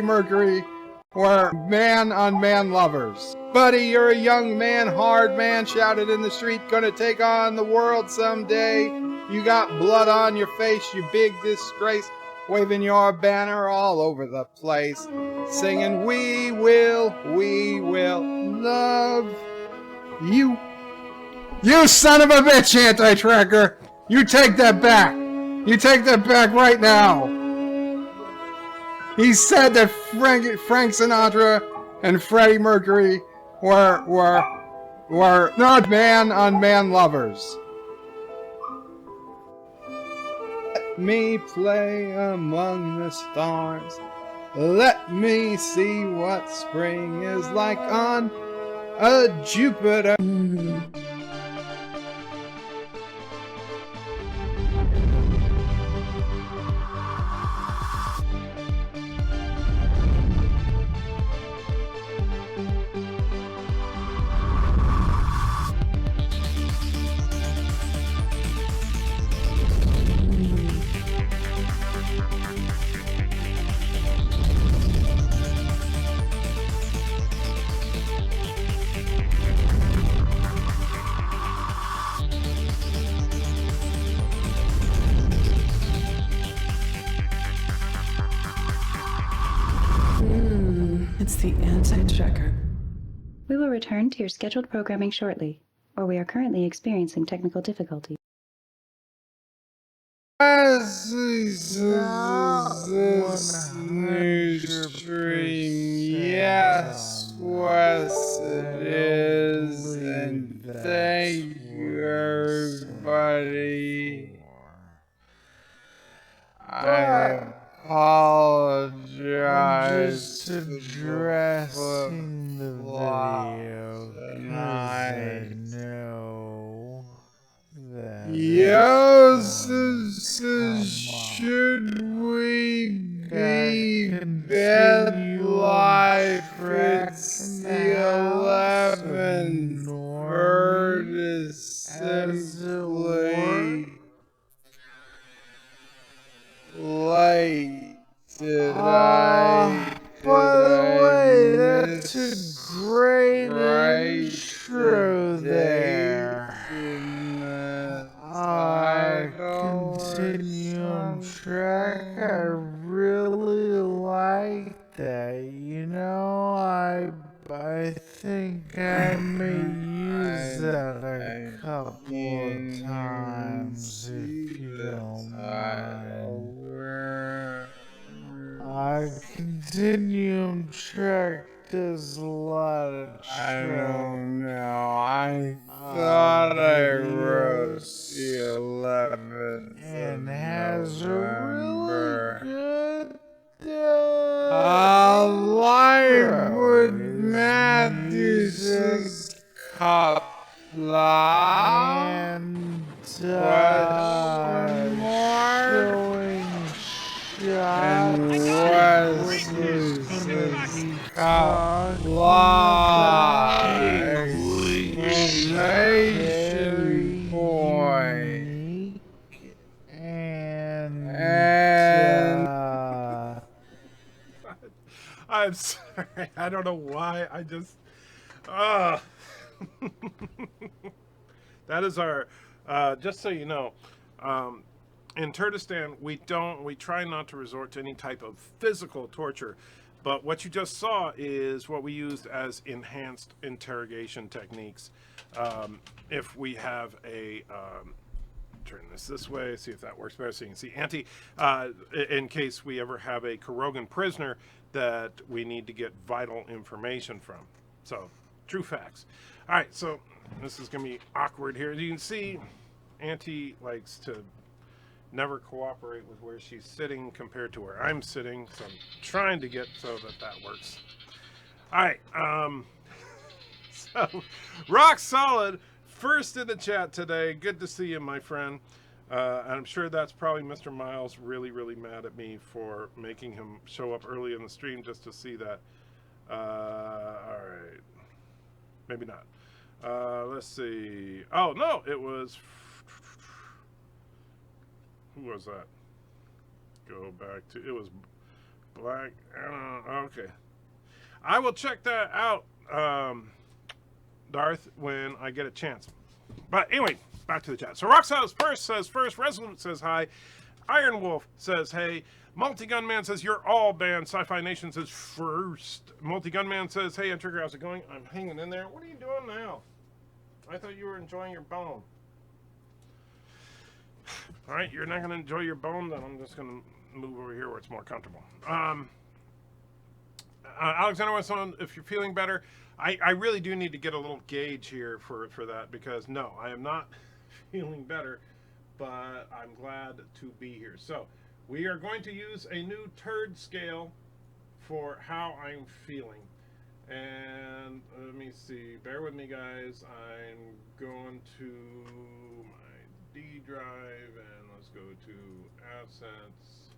Mercury were man-on-man lovers. Buddy, you're a young man, hard man, shouted in the street, gonna take on the world someday. You got blood on your face, you big disgrace, waving your banner all over the place, singing, we will love you. You son of a bitch, anti-tracker! You take that back! You take that back right now! He said that Frank Sinatra and Freddie Mercury were not man-on-man lovers. Let me play among the stars. Let me see what spring is like on a Jupiter. It's the anti-tracker. We will return to your scheduled programming shortly, or we are currently experiencing technical difficulties. Yes, Wes, it is, and thank you, everybody. I apologize for addressing the video tonight. I know that should we be bed life? It's the 11th. Bird is simply late today. By the way, that's a great intro there. I continue on track. I really like that. You know, I think I may use that a couple of times if you don't mind. I continue on track. There's a lot of track. I don't know. I thought I wrote the 11th and has a really good life with Matthew's cup and showing shots and Wesley's cup exclamation point and I'm sorry. I don't know why. I just that is our just so you know, in Kurdistan we try not to resort to any type of physical torture, but what you just saw is what we used as enhanced interrogation techniques. If we have a turn this way, see if that works better so you can see in case we ever have a Karogan prisoner that we need to get vital information from. So, true facts. All right, so this is going to be awkward here. As you can see, Auntie likes to never cooperate with where she's sitting compared to where I'm sitting, so I'm trying to get so that works. All right, so rock solid, first in the chat today. Good to see you, my friend. I'm sure that's probably Mr. Miles really mad at me for making him show up early in the stream just to see that. All right, maybe not. Let's see. Oh no, it was, who was that? Go back to, it was Black. Okay. I will check that out, Darth, when I get a chance. But anyway, back to the chat. So Roxas first says first. Resolute says hi. Iron Wolf says hey. Multi-Gunman says you're all banned. Sci-Fi Nation says first. Multi-Gunman says hey, Trigger, how's it going? I'm hanging in there. What are you doing now? I thought you were enjoying your bone. All right, you're not going to enjoy your bone, then I'm just going to move over here where it's more comfortable. Alexander wants to know if you're feeling better. I really do need to get a little gauge here for that, because no, I am not feeling better, but I'm glad to be here. So we are going to use a new turd scale for how I'm feeling. And let me see, bear with me guys. I'm going to my D drive and let's go to assets.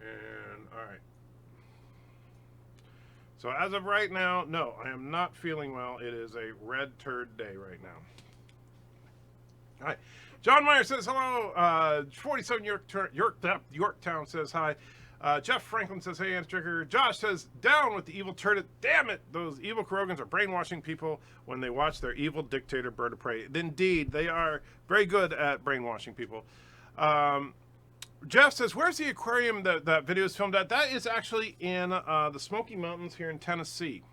And all right. So as of right now, no, I am not feeling well. It is a red turd day right now. All right. John Meyer says hello. 47 Yorktown says hi. Jeff Franklin says hey, Antitrigger. Josh says down with the evil turd. Damn it, those evil Kurogans are brainwashing people when they watch their evil dictator BirdOPrey. Indeed, they are very good at brainwashing people. Jeff says, where's the aquarium that video is filmed at? That is actually in the Smoky Mountains here in Tennessee.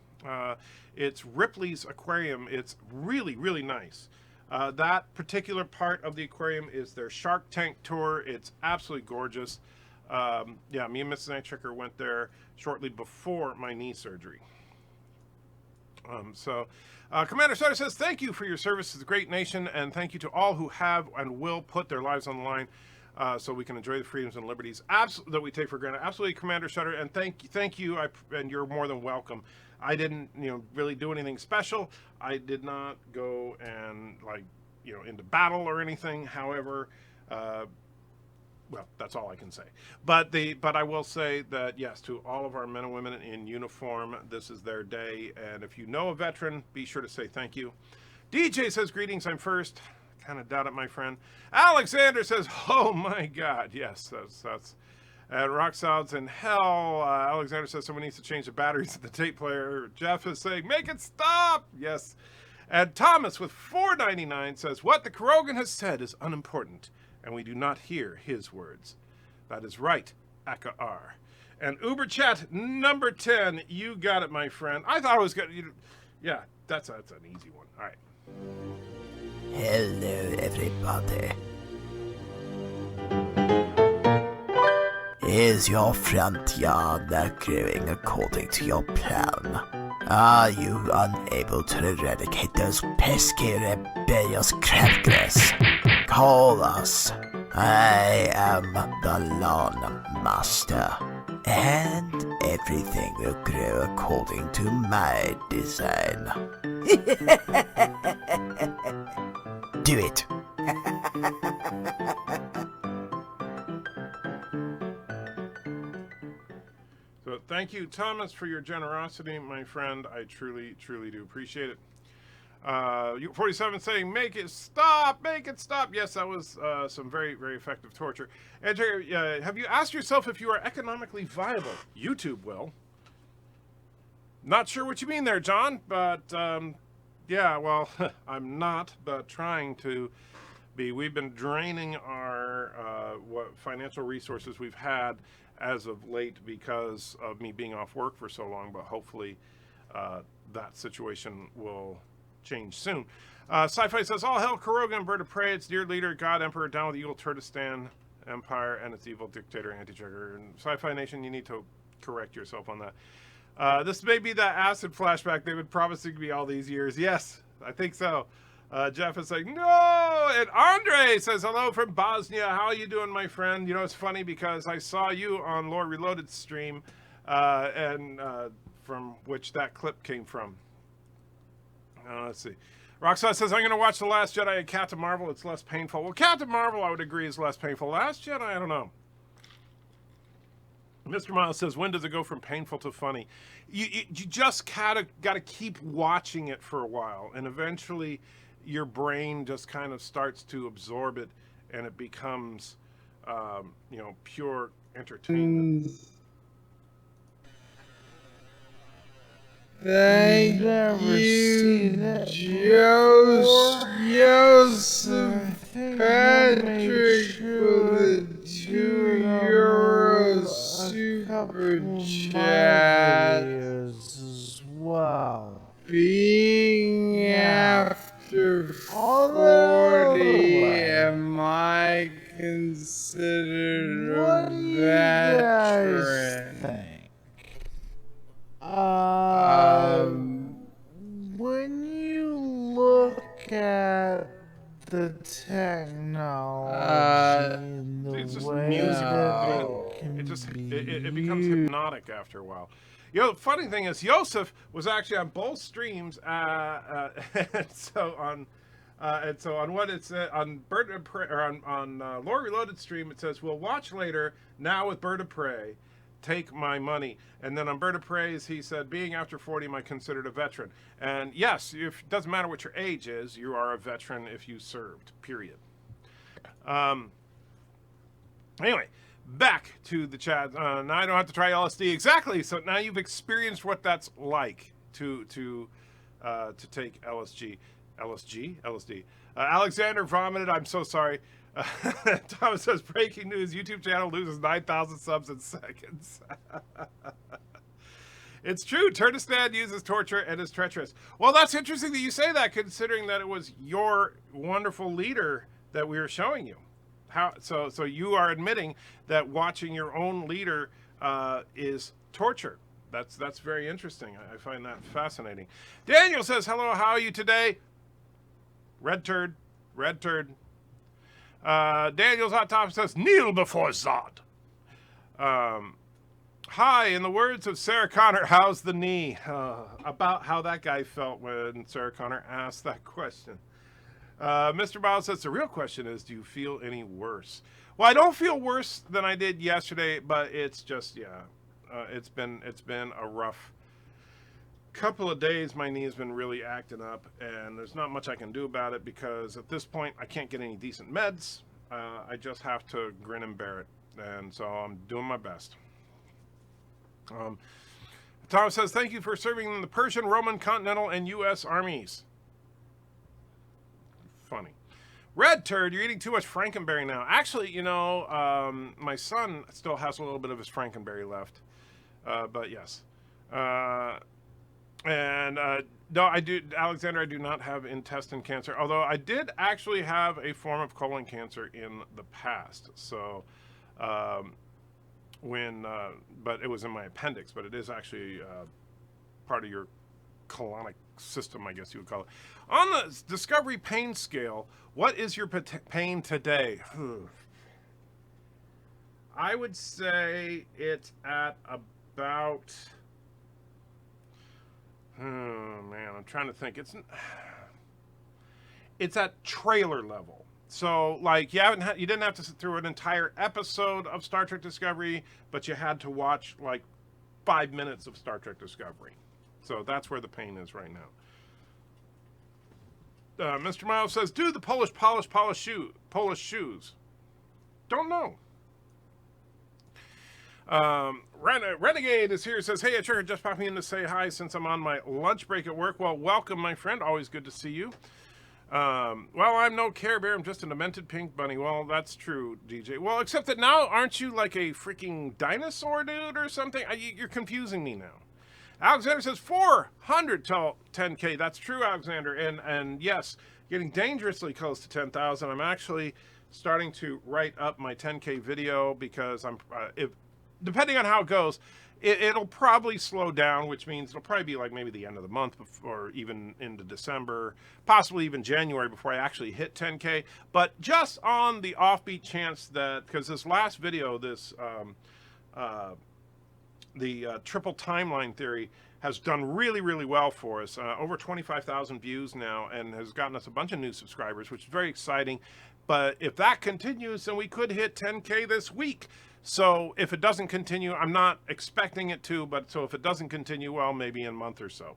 It's Ripley's Aquarium. It's really, really nice. That particular part of the aquarium is their Shark Tank tour. It's absolutely gorgeous. Yeah, me and Mrs. Antricker went there shortly before my knee surgery. Commander Sutter says, thank you for your service to the great nation, and thank you to all who have and will put their lives on the line so we can enjoy the freedoms and liberties that we take for granted. Absolutely, Commander Sutter, and thank you, and you're more than welcome. I didn't, really do anything special. I did not go and into battle or anything. However, well, that's all I can say. But I will say that yes, to all of our men and women in uniform, this is their day. And if you know a veteran, be sure to say thank you. DJ says greetings. I'm first. Kind of doubt it, my friend. Alexander says, oh my God, yes, that's. And Rock Solids in Hell. Alexander says someone needs to change the batteries of the tape player. Jeff is saying, make it stop. Yes. And Thomas with $4.99 says, what the Kurogan has said is unimportant, and we do not hear his words. That is right, Aka R. And UBERCHAT number 10, you got it, my friend. I thought it was good. Yeah, that's an easy one. All right. Hello, everybody. Is your front yard not growing according to your plan? Are you unable to eradicate those pesky rebellious crabgrass? Call us. I am the lawn master, and everything will grow according to my design. Do it. So thank you, Thomas, for your generosity, my friend. I truly, truly do appreciate it. 47 saying, make it stop, make it stop. Yes, that was some very, very effective torture. And have you asked yourself if you are economically viable? YouTube will. Not sure what you mean there, John, but yeah, well, I'm not, but trying to be. We've been draining our what financial resources we've had as of late because of me being off work for so long, but hopefully that situation will change soon. Sci-Fi says, all hell Kurogan, BirdOPrey, its dear leader, God Emperor, down with the evil Turdistan Empire and its evil dictator, anti-trigger. And Sci-Fi Nation, you need to correct yourself on that. This may be that acid flashback they've been promising me all these years. Yes, I think so. Jeff is like, no! And Andre says, hello from Bosnia. How are you doing, my friend? You know, it's funny because I saw you on Lore Reloaded stream, and from which that clip came from. Let's see. Roxanne says, I'm going to watch The Last Jedi and Captain Marvel. It's less painful. Well, Captain Marvel, I would agree, is less painful. Last Jedi, I don't know. Mr. Miles says, when does it go from painful to funny? You just got to keep watching it for a while, and eventually your brain just kind of starts to absorb it, and it becomes, pure entertainment. Thank you, Joseph Patrick, for the €2 super chat. As well. Being after 40, am I considered a veteran? When you look at the technology and the It's just way music. that It becomes hypnotic after a while. You know, the funny thing is, Joseph was actually on both streams, and so on what it's on BirdOPrey or on Lore Reloaded stream, it says we'll watch later. Now with BirdOPrey, take my money. And then on BirdOPrey's, he said, being after 40, am I considered a veteran? And yes, it doesn't matter what your age is, you are a veteran if you served. Period. Anyway, back to the chat. Now I don't have to try LSD. Exactly. So now you've experienced what that's like to take LSD. Alexander vomited. I'm so sorry. Thomas says, breaking news, YouTube channel loses 9,000 subs in seconds. It's true. Turkestan uses torture and is treacherous. Well, that's interesting that you say that, considering that it was your wonderful leader that we were showing you. So you are admitting that watching your own leader is torture. That's very interesting. I find that fascinating. Daniel says, hello, how are you today? Red turd. Daniel's Hot Topic says, kneel before Zod. Hi, in the words of Sarah Connor, how's the knee? About how that guy felt when Sarah Connor asked that question. Mr. Miles says, the real question is, do you feel any worse? Well, I don't feel worse than I did yesterday, but it's just, it's been a rough couple of days. My knee has been really acting up, and there's not much I can do about it because at this point I can't get any decent meds. I just have to grin and bear it, and so I'm doing my best. Thomas says, thank you for serving in the Persian, Roman, Continental, and U.S. armies. Funny. Red turd, you're eating too much Frankenberry now. Actually, you know, my son still has a little bit of his Frankenberry left, but yes. No, I do, Alexander, I do not have intestine cancer, although I did actually have a form of colon cancer in the past. So, but it was in my appendix, but it is actually part of your colonic system, I guess you would call it. On the Discovery pain scale, what is your pain today? I would say it's at about... Oh man, I'm trying to think. It's at trailer level. So like you didn't have to sit through an entire episode of Star Trek Discovery, but you had to watch like 5 minutes of Star Trek Discovery. So that's where the pain is right now. Mr. Miles says, do the Polish shoes. Don't know. Renegade is here, says, hey, I triggered just popping in to say hi since I'm on my lunch break at work. Well, welcome, my friend. Always good to see you. Well, I'm no Care Bear. I'm just a demented pink bunny. Well, that's true, DJ. Well, except that now, aren't you like a freaking dinosaur dude or something? You're confusing me now. Alexander says 400 till 10K. That's true, Alexander. And yes, getting dangerously close to 10,000. I'm actually starting to write up my 10K video because I'm depending on how it goes, it'll probably slow down, which means it'll probably be like maybe the end of the month or even into December, possibly even January before I actually hit 10K. But just on the offbeat chance that, because this last video, this the triple timeline theory has done really, really well for us. Over 25,000 views now and has gotten us a bunch of new subscribers, which is very exciting. But if that continues, then we could hit 10K this week. So if it doesn't continue, I'm not expecting it to, but so if it doesn't continue, well, maybe in a month or so.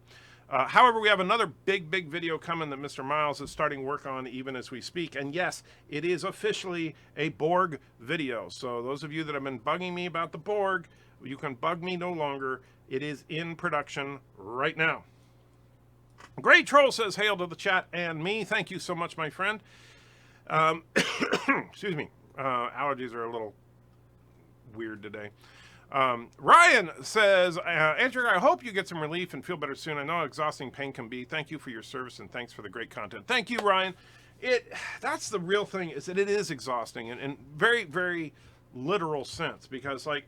However, we have another big video coming that Mr. Miles is starting work on even as we speak. And yes, it is officially a Borg video. So those of you that have been bugging me about the Borg, you can bug me no longer It is in production right now. Grey Troll says, hail to the chat and me. Thank you so much, my friend. Excuse me. Allergies are a little weird today. Ryan says, Andrew, I hope you get some relief and feel better soon. I know how exhausting pain can be. Thank you for your service and thanks for the great content. Thank you, Ryan. That's the real thing, is that it is exhausting in very, very literal sense, because like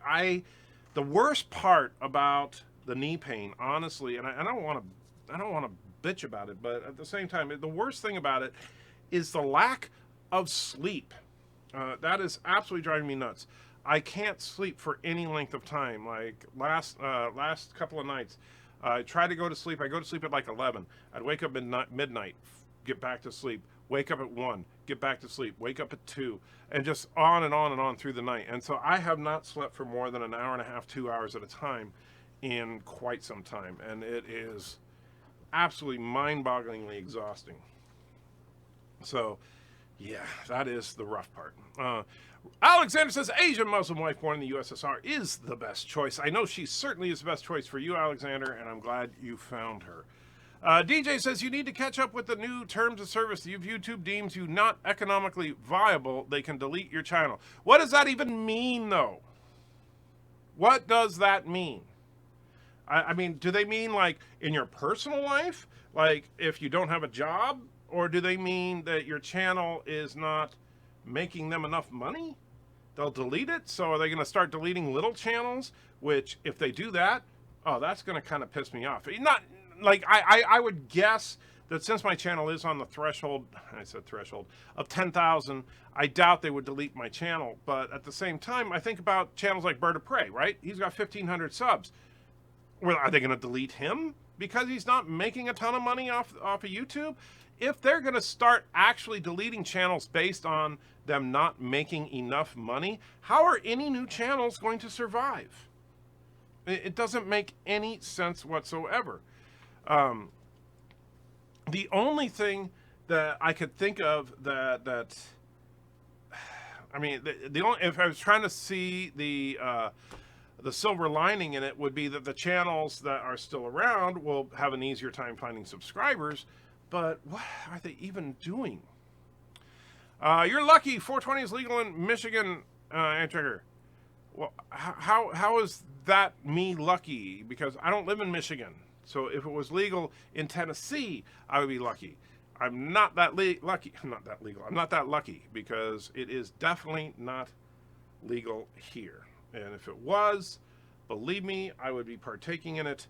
the worst part about the knee pain, honestly, and I don't want to bitch about it, but at the same time, the worst thing about it is the lack of sleep. That is absolutely driving me nuts. I can't sleep for any length of time. Like last couple of nights, I try to go to sleep. I go to sleep at like 11. I'd wake up at midnight, get back to sleep. Wake up at 1, get back to sleep. Wake up at 2, and just on and on and on through the night. And so I have not slept for more than an hour and a half, 2 hours at a time in quite some time. And it is absolutely mind-bogglingly exhausting. So, yeah, that is the rough part. Alexander says, Asian Muslim wife born in the USSR is the best choice. I know she certainly is the best choice for you, Alexander, and I'm glad you found her. DJ says, you need to catch up with the new terms of service. If YouTube deems you not economically viable, they can delete your channel. What does that even mean, though? What does that mean? I mean, do they mean like in your personal life? Like if you don't have a job? Or do they mean that your channel is not making them enough money? They'll delete it? So are they going to start deleting little channels? Which, if they do that, oh, that's going to kind of piss me off. Not like I would guess that since my channel is on the threshold, I said threshold, of 10,000, I doubt they would delete my channel. But at the same time, I think about channels like BirdOPrey, right? He's got 1,500 subs. Well, are they going to delete him because he's not making a ton of money off of YouTube? If they're going to start actually deleting channels based on them not making enough money, how are any new channels going to survive? It doesn't make any sense whatsoever. The only thing that I could think of that I mean, the only, if I was trying to see the silver lining in it, would be that the channels that are still around will have an easier time finding subscribers. But what are they even doing? You're lucky 420 is legal in Michigan, Antrigger. Well, how is that me lucky? Because I don't live in Michigan. So if it was legal in Tennessee, I would be lucky. I'm not that lucky. I'm not that legal. I'm not that lucky because it is definitely not legal here. And if it was, believe me, I would be partaking in it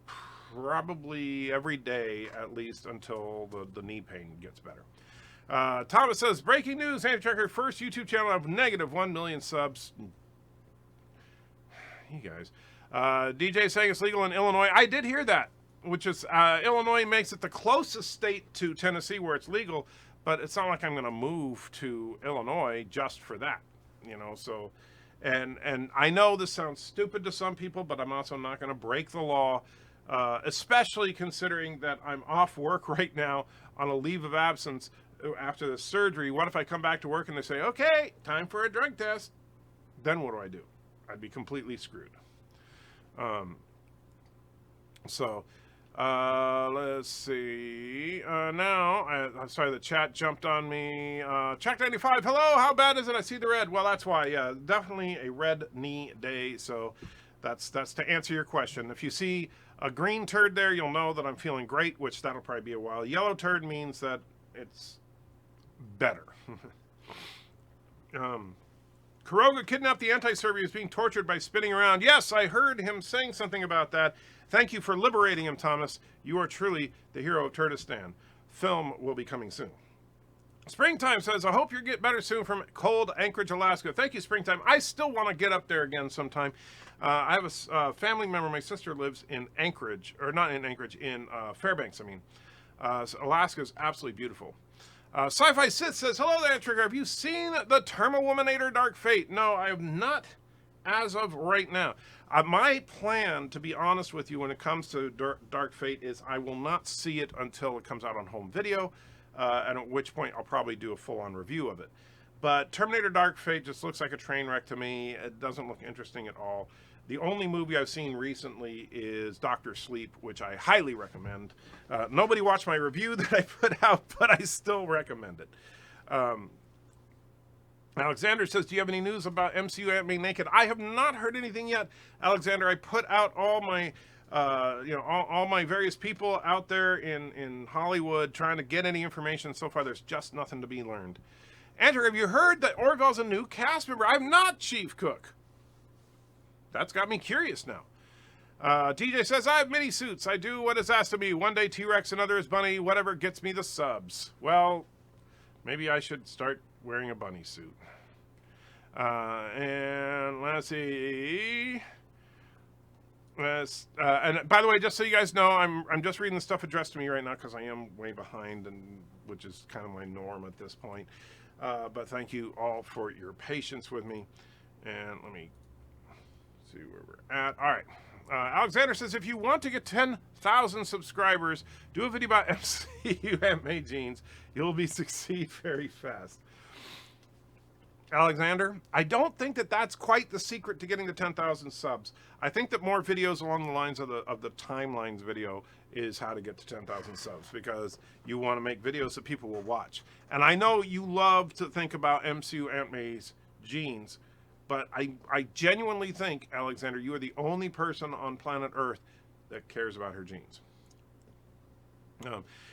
probably every day, at least until the knee pain gets better. Thomas says, breaking news, Anti-Tracker, first YouTube channel of negative 1 million subs. You guys. DJ saying it's legal in Illinois. I did hear that, which is Illinois makes it the closest state to Tennessee where it's legal, but it's not like I'm going to move to Illinois just for that, you know, so... And I know this sounds stupid to some people, but I'm also not going to break the law, especially considering that I'm off work right now on a leave of absence after the surgery. What if I come back to work and they say, okay, time for a drug test? Then what do I do? I'd be completely screwed. Let's see. I'm sorry, the chat jumped on me. Check 95, hello, how bad is it? I see the red. Well, that's why. Yeah, definitely a red knee day. So that's to answer your question. If you see a green turd there, you'll know that I'm feeling great, which that'll probably be a while. Yellow turd means that it's better. Kuroga kidnapped the anti-survey, is being tortured by spinning around. Yes, I heard him saying something about that. Thank you for liberating him, Thomas. You are truly the hero of Turdistan. Film will be coming soon. Springtime says, I hope you get better soon from cold Anchorage, Alaska. Thank you, Springtime. I still want to get up there again sometime. I have a family member, my sister lives in Anchorage, or not in Anchorage, in Fairbanks, I mean. So Alaska is absolutely beautiful. Sci-Fi Sith says, hello there, Trigger. Have you seen the Termowominator Dark Fate? No, I have not as of right now. My plan, to be honest with you, when it comes to Dark Fate, is I will not see it until it comes out on home video, and at which point I'll probably do a full-on review of it. But Terminator Dark Fate just looks like a train wreck to me. It doesn't look interesting at all. The only movie I've seen recently is Dr. Sleep, which I highly recommend. Nobody watched my review that I put out, but I still recommend it. Alexander says, do you have any news about MCU Aunt May Naked? I have not heard anything yet, Alexander. I put out all my, all my various people out there in Hollywood trying to get any information. So far, there's just nothing to be learned. Andrew, have you heard that Orville's a new cast member? I'm not Chief Cook. That's got me curious now. DJ says, I have many suits. I do what is asked of me. One day T-Rex, another is Bunny. Whatever gets me the subs. Well, maybe I should start wearing a bunny suit. And let's see. And by the way, just so you guys know, I'm just reading the stuff addressed to me right now because I am way behind, and which is kind of my norm at this point. But thank you all for your patience with me. And let me see where we're at. All right. Alexander says, if you want to get 10,000 subscribers, do a video about MCU Aunt May jeans. You'll be succeed very fast. Alexander, I don't think that that's quite the secret to getting to 10,000 subs. I think that more videos along the lines of the timelines video is how to get to 10,000 subs, because you want to make videos that people will watch. And I know you love to think about MCU Aunt May's jeans, but I genuinely think, Alexander, you are the only person on planet Earth that cares about her jeans.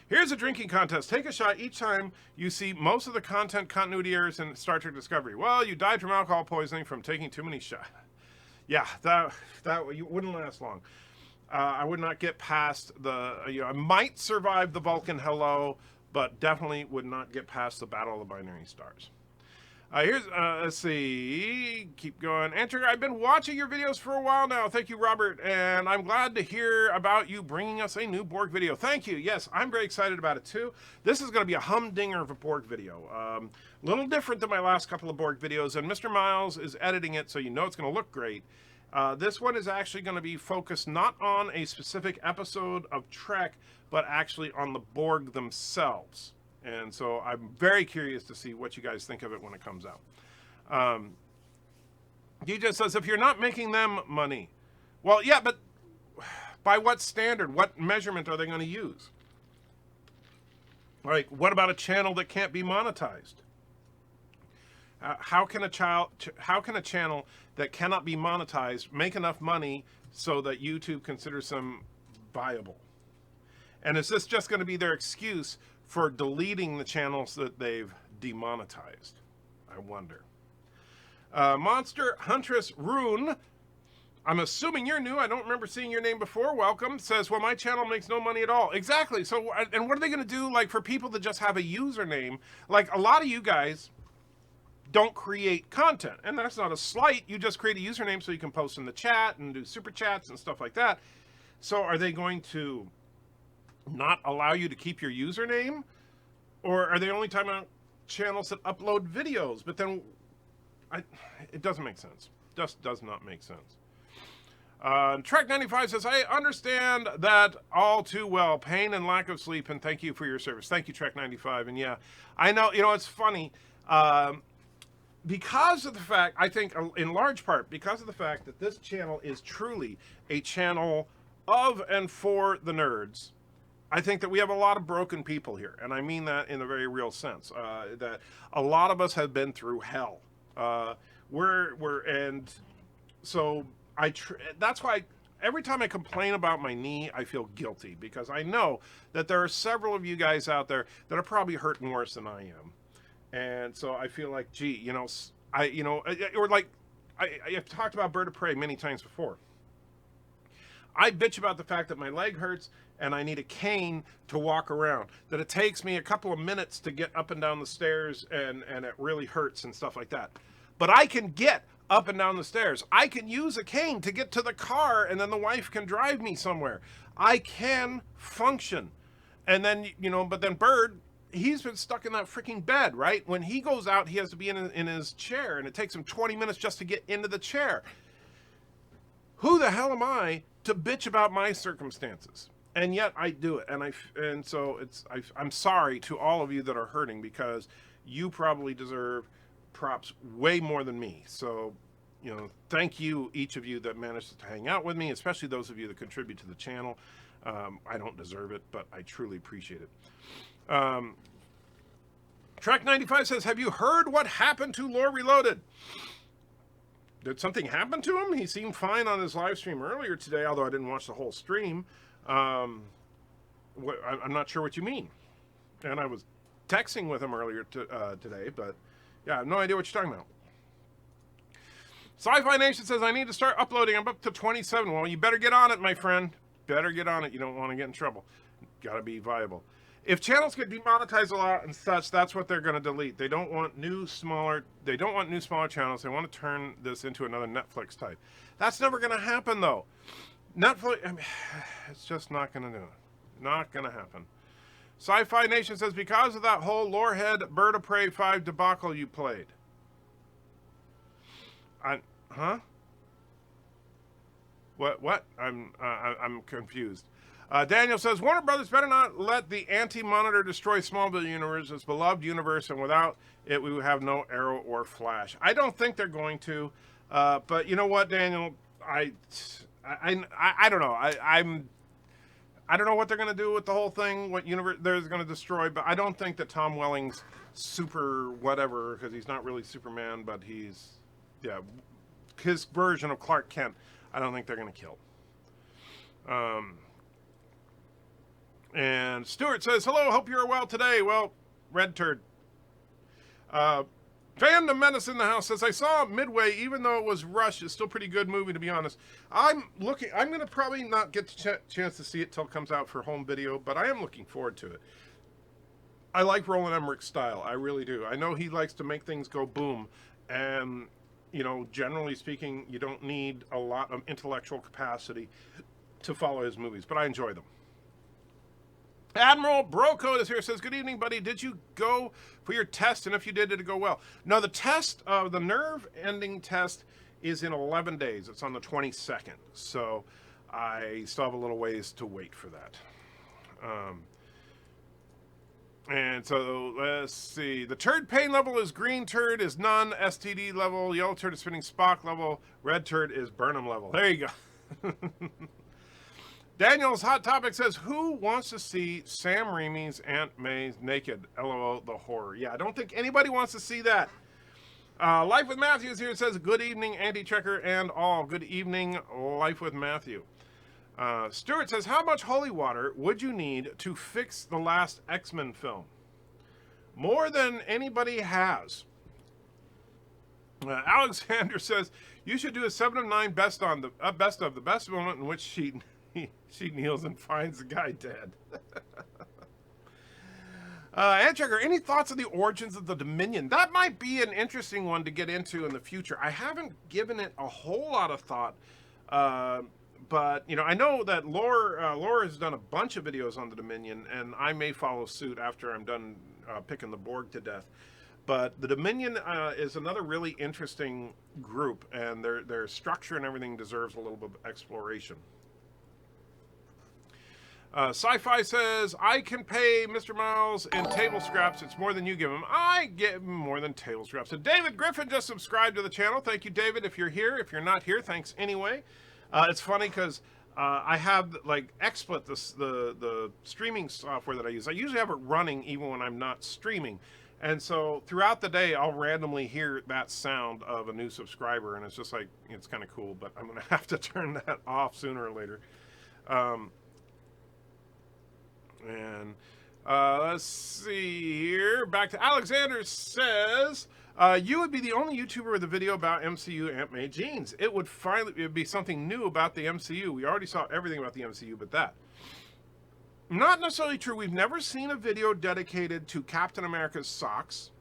Here's a drinking contest. Take a shot each time you see most of the content continuity errors in Star Trek Discovery. Well, you died from alcohol poisoning from taking too many shots. Yeah, that you wouldn't last long. I would not get past the, I might survive the Vulcan hello, but definitely would not get past the Battle of the Binary Stars. Here's, let's see, keep going. Enter, I've been watching your videos for a while now. Thank you, Robert, and I'm glad to hear about you bringing us a new Borg video. Thank you. Yes, I'm very excited about it, too. This is going to be a humdinger of a Borg video. A little different than my last couple of Borg videos, and Mr. Miles is editing it, so you know it's going to look great. This one is actually going to be focused not on a specific episode of Trek, but actually on the Borg themselves. And so I'm very curious to see what you guys think of it when it comes out. DJ says, if you're not making them money. Well, yeah, but by what standard? What measurement are they going to use? Like, what about a channel that can't be monetized? How can a channel that cannot be monetized make enough money so that YouTube considers them viable? And is this just going to be their excuse for deleting the channels that they've demonetized? I wonder. Monster Huntress Rune, I'm assuming you're new. I don't remember seeing your name before. Welcome. Says, well, my channel makes no money at all. Exactly. So, and what are they going to do, like, for people that just have a username? Like, a lot of you guys don't create content, and that's not a slight. You just create a username so you can post in the chat and do super chats and stuff like that. So are they going to not allow you to keep your username, or are they only talking about channels that upload videos? But then it doesn't make sense. Just does not make sense. Trek 95 says, I understand that all too well, pain and lack of sleep, and thank you for your service. Thank you, Trek 95. And yeah, I know, it's funny, because of the fact, I think in large part because of the fact that this channel is truly a channel of and for the nerds, I think that we have a lot of broken people here, and I mean that in a very real sense. That a lot of us have been through hell. And so that's why every time I complain about my knee, I feel guilty, because I know that there are several of you guys out there that are probably hurting worse than I am, and so I feel like, gee, I've talked about BirdOPrey many times before. I bitch about the fact that my leg hurts and I need a cane to walk around, that it takes me a couple of minutes to get up and down the stairs, and it really hurts and stuff like that. But I can get up and down the stairs. I can use a cane to get to the car, and then the wife can drive me somewhere. I can function. And then, but then Bird, he's been stuck in that freaking bed, right? When he goes out, he has to be in his chair, and it takes him 20 minutes just to get into the chair. Who the hell am I to bitch about my circumstances? And yet I do it, and so I'm sorry to all of you that are hurting, because you probably deserve props way more than me. So, thank you, each of you that managed to hang out with me, especially those of you that contribute to the channel. I don't deserve it, but I truly appreciate it. Trek95 says, have you heard what happened to Lore Reloaded? Did something happen to him? He seemed fine on his live stream earlier today, although I didn't watch the whole stream. I'm not sure what you mean. And I was texting with him earlier today, but yeah, I have no idea what you're talking about. Sci-Fi Nation says, I need to start uploading. I'm up to 27. Well, you better get on it, my friend. Better get on it. You don't want to get in trouble. Got to be viable. If channels get demonetized a lot and such, that's what they're going to delete. They don't want new smaller channels. They want to turn this into another Netflix type. That's never going to happen though. Netflix, I mean, it's just not going to do it. Not going to happen. Sci-Fi Nation says, because of that whole Lorehead BirdOPrey5 debacle you played. Huh? What? I'm confused. Daniel says, Warner Brothers better not let the anti-monitor destroy Smallville universe, its beloved universe, and without it, we would have no Arrow or Flash. I don't think they're going to, but you know what, Daniel? I don't know. I don't know what they're going to do with the whole thing, what universe they're going to destroy, but I don't think that Tom Welling's super whatever, because he's not really Superman, but he's, yeah, his version of Clark Kent, I don't think they're going to kill. And Stuart says, hello, hope you're well today. Well, red turd. Fandom Menace in the house says, I saw Midway, even though it was rushed, it's still a pretty good movie, to be honest. I'm going to probably not get the chance to see it till it comes out for home video, but I am looking forward to it. I like Roland Emmerich's style. I really do. I know he likes to make things go boom. And, generally speaking, you don't need a lot of intellectual capacity to follow his movies, but I enjoy them. Admiral Brocode is here, says, good evening, buddy. Did you go for your test? And if you did it go well? No, the test, the nerve ending test is in 11 days. It's on the 22nd. So I still have a little ways to wait for that. And so let's see. The turd pain level is green turd is none. STD level, yellow turd is spinning Spock level. Red turd is Burnham level. There you go. Daniel's Hot Topic says, who wants to see Sam Raimi's Aunt May naked? LOL, the horror. Yeah, I don't think anybody wants to see that. Life with Matthew is here. It says, good evening, anti-checker and all. Good evening, Life with Matthew. Stuart says, how much holy water would you need to fix the last X-Men film? More than anybody has. Alexander says, you should do a 7 of 9 best of the best moment in which she kneels and finds the guy dead. Antchecker, any thoughts on the origins of the Dominion? That might be an interesting one to get into in the future. I haven't given it a whole lot of thought, but I know that Lore has done a bunch of videos on the Dominion, and I may follow suit after I'm done picking the Borg to death. But the Dominion is another really interesting group, and their structure and everything deserves a little bit of exploration. Sci-Fi says, I can pay Mr. Miles in table scraps. It's more than you give him. I give him more than table scraps. And David Griffin just subscribed to the channel. Thank you, David, if you're here. If you're not here, thanks anyway. It's funny because I have, like, XSplit, the streaming software that I use. I usually have it running even when I'm not streaming. And so throughout the day, I'll randomly hear that sound of a new subscriber. And it's just like, it's kind of cool. But I'm going to have to turn that off sooner or later. Let's see here. Back to Alexander says, you would be the only YouTuber with a video about MCU Aunt May jeans. It would be something new about the MCU. We already saw everything about the MCU, but that. Not necessarily true. We've never seen a video dedicated to Captain America's socks.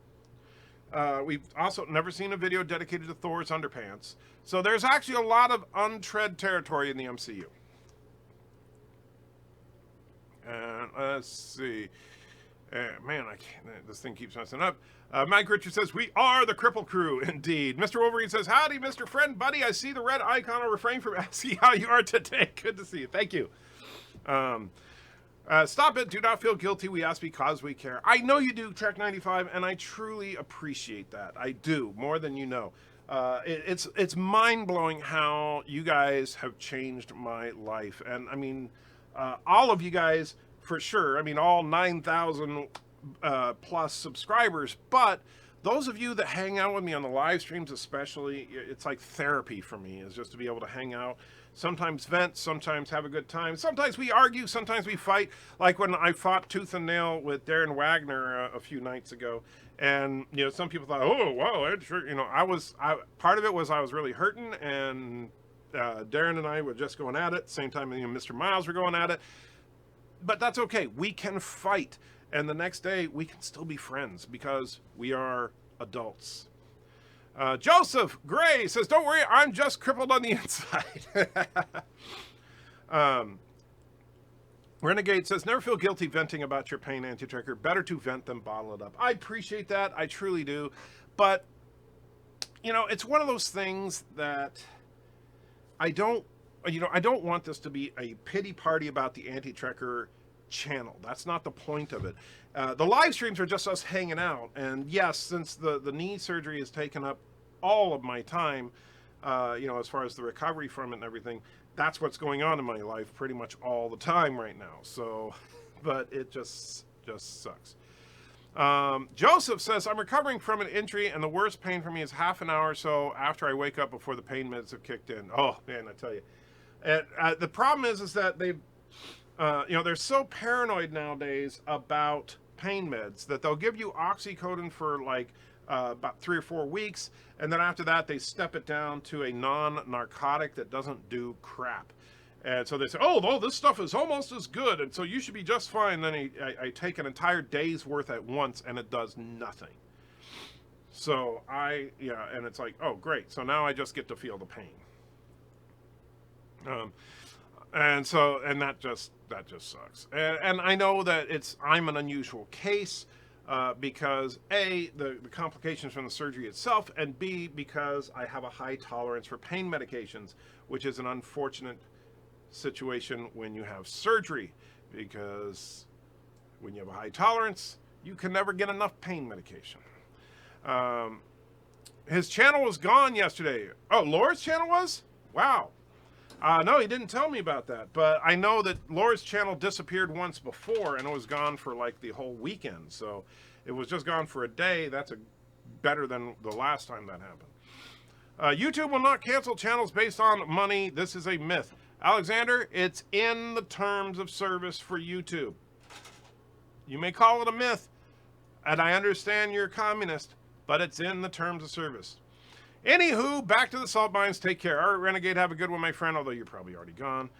We've also never seen a video dedicated to Thor's underpants. So there's actually a lot of untread territory in the MCU. And let's see. Man, I can't, this thing keeps messing up. Mike Richard says, we are the Cripple Crew, indeed. Mr. Wolverine says, howdy, Mr. Friend Buddy. I see the red icon. I'll refrain from asking how you are today. Good to see you. Thank you. Stop it. Do not feel guilty. We ask because we care. I know you do, Trek95, and I truly appreciate that. I do, more than you know. It's mind-blowing how you guys have changed my life. And I mean, all of you guys for sure. I mean, all 9,000 plus subscribers, but those of you that hang out with me on the live streams especially, it's like therapy for me, is just to be able to hang out, sometimes vent, sometimes have a good time, sometimes we argue, sometimes we fight, like when I fought tooth and nail with Darren Wagner a few nights ago. And you know, some people thought, oh wow, Ed, sure, you know, part of it was I was really hurting, and Darren and I were just going at it, same time, you know, Mr. Miles were going at it. But that's okay, we can fight, and the next day we can still be friends because we are adults. Joseph Gray says, don't worry, I'm just crippled on the inside. Renegade says, never feel guilty venting about your pain, Anti-Tracker. Better to vent than bottle it up. I appreciate that. I truly do. But, you know, it's one of those things that I don't want this to be a pity party about the Anti-Tracker channel. That's not the point of it. The live streams are just us hanging out. And yes, since the knee surgery has taken up all of my time, you know, as far as the recovery from it and everything, that's what's going on in my life pretty much all the time right now. So, but it just sucks. Joseph says, I'm recovering from an injury, and the worst pain for me is half an hour or so after I wake up before the pain meds have kicked in. Oh man, I tell you. And the problem is that they've, you know, they're so paranoid nowadays about pain meds that they'll give you oxycodone for like about 3 or 4 weeks, and then after that they step it down to a non-narcotic that doesn't do crap. And so they say, oh, this stuff is almost as good, and so you should be just fine. Then I take an entire day's worth at once, and it does nothing. So and it's like, oh great, so now I just get to feel the pain. And that just sucks. And I know that I'm an unusual case, because A, the complications from the surgery itself, and B, because I have a high tolerance for pain medications, which is an unfortunate situation when you have surgery, because when you have a high tolerance, you can never get enough pain medication. His channel was gone yesterday. Oh, Lore's channel was? Wow. No, he didn't tell me about that, but I know that Lore's channel disappeared once before, and it was gone for like the whole weekend. So it was just gone for a day. That's better than the last time that happened. YouTube will not cancel channels based on money. This is a myth. Alexander, it's in the terms of service for YouTube. You may call it a myth, and I understand you're a communist, but it's in the terms of service. Anywho, back to the salt mines. Take care. All right, Renegade, have a good one, my friend, although you're probably already gone.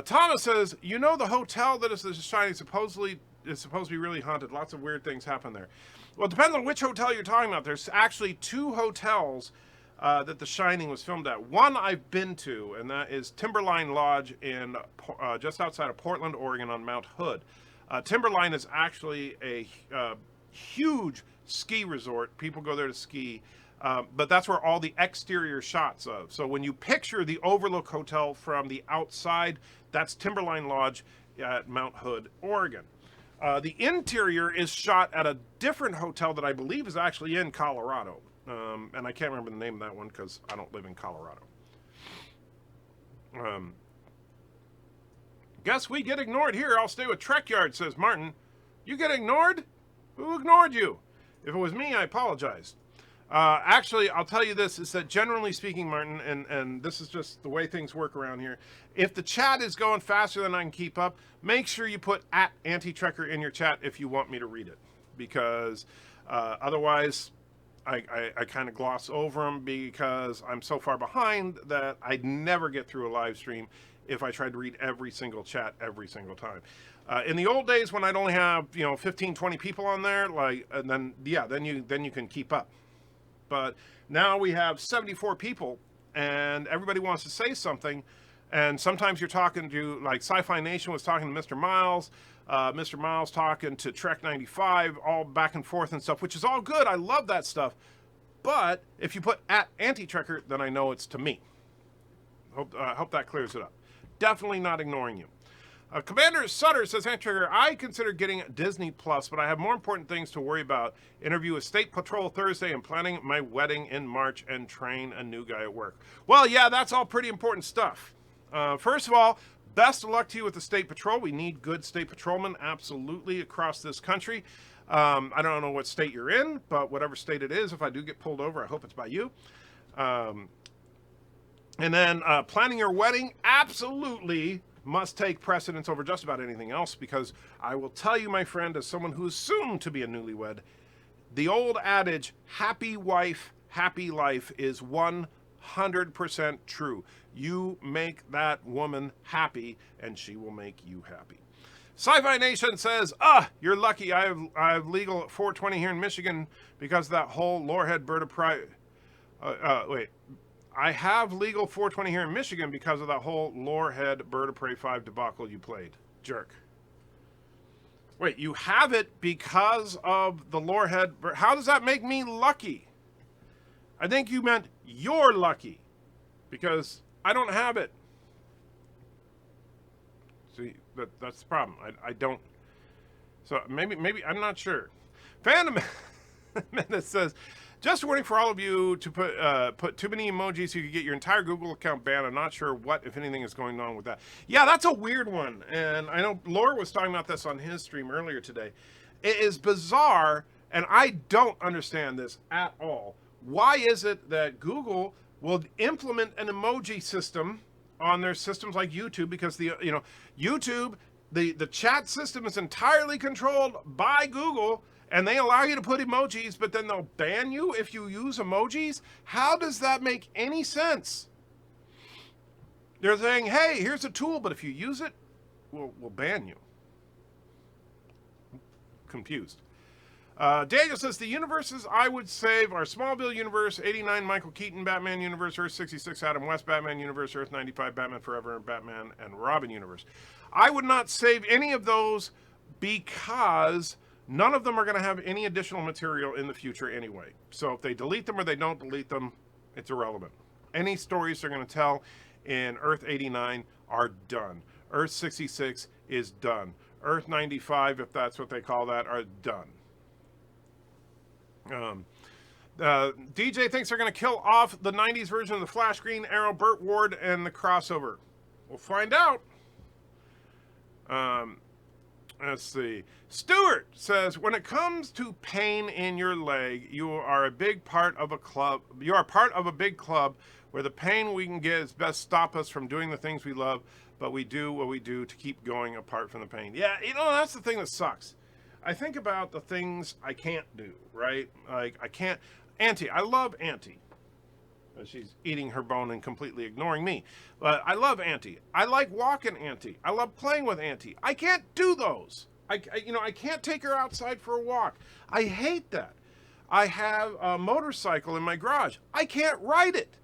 Thomas says, you know the hotel that is the Shining is supposed to be really haunted. Lots of weird things happen there. Well, it depends on which hotel you're talking about. There's actually 2 hotels that The Shining was filmed at. One I've been to, and that is Timberline Lodge in just outside of Portland, Oregon on Mount Hood. Timberline is actually a huge ski resort. People go there to ski. But that's where all the exterior shots of. So when you picture the Overlook Hotel from the outside, that's Timberline Lodge at Mount Hood, Oregon. The interior is shot at a different hotel that I believe is actually in Colorado. And I can't remember the name of that one because I don't live in Colorado. Guess we get ignored here. I'll stay with Trek Yard, says Martin. You get ignored? Who ignored you? If it was me, I apologize. Actually, I'll tell you this, is that generally speaking, Martin, and this is just the way things work around here, if the chat is going faster than I can keep up, make sure you put @Anti-Trekker in your chat if you want me to read it. Because otherwise, I kind of gloss over them because I'm so far behind that I'd never get through a live stream if I tried to read every single chat every single time. In the old days when I'd only have 15, 20 people on there, then you can keep up. But now we have 74 people, and everybody wants to say something. And sometimes you're talking to, like Sci-Fi Nation was talking to Mr. Miles, Mr. Miles talking to Trek 95, all back and forth and stuff, which is all good. I love that stuff. But if you put @Anti-Trekker, then I know it's to me. Hope that clears it up. Definitely not ignoring you. Commander Sutter says, "Hey, Trigger, I consider getting Disney Plus, but I have more important things to worry about. Interview with State Patrol Thursday and planning my wedding in March and train a new guy at work." Well, yeah, that's all pretty important stuff. First of all, best of luck to you with the State Patrol. We need good State Patrolmen absolutely across this country. I don't know what state you're in, but whatever state it is, if I do get pulled over, I hope it's by you. And then planning your wedding absolutely must take precedence over just about anything else, because I will tell you, my friend, as someone who's soon to be a newlywed, the old adage, happy wife, happy life, is 100% true. You make that woman happy, and she will make you happy. Sci-Fi Nation says, you're lucky. I have legal 420 here in Michigan because of that whole Lorehead BirdOPrey. Wait. I have legal 420 here in Michigan because of that whole Lorehead BirdOPrey5 debacle you played. Jerk. Wait, you have it because of the Lorehead. How does that make me lucky? I think you meant you're lucky because I don't have it. See, that's the problem. I don't. So maybe I'm not sure. Phantom Menace says, "Just a warning for all of you to put too many emojis so you could get your entire Google account banned. I'm not sure what, if anything, is going on with that." Yeah, that's a weird one. And I know Lore was talking about this on his stream earlier today. It is bizarre, and I don't understand this at all. Why is it that Google will implement an emoji system on their systems like YouTube? Because YouTube, the chat system is entirely controlled by Google. And they allow you to put emojis, but then they'll ban you if you use emojis? How does that make any sense? They're saying, hey, here's a tool, but if you use it, we'll ban you. Confused. Daniel says, the universes I would save are Smallville Universe, 89 Michael Keaton Batman Universe, Earth 66 Adam West Batman Universe, Earth 95 Batman Forever, and Batman and Robin Universe. I would not save any of those because none of them are going to have any additional material in the future anyway. So if they delete them or they don't delete them, it's irrelevant. Any stories they're going to tell in Earth 89 are done. Earth 66 is done. Earth 95, if that's what they call that, are done. DJ thinks they're going to kill off the 90s version of the Flash, Green Arrow, Burt Ward, and the crossover. We'll find out. Let's see. Stuart says, when it comes to pain in your leg, you are a big part of a club. You are part of a big club where the pain we can get is best stop us from doing the things we love, but we do what we do to keep going apart from the pain. Yeah, that's the thing that sucks. I think about the things I can't do, right? Like, I can't. Auntie, I love Auntie. She's eating her bone and completely ignoring me. But I love Auntie. I like walking Auntie. I love playing with Auntie. I can't do those. I can't take her outside for a walk. I hate that. I have a motorcycle in my garage. I can't ride it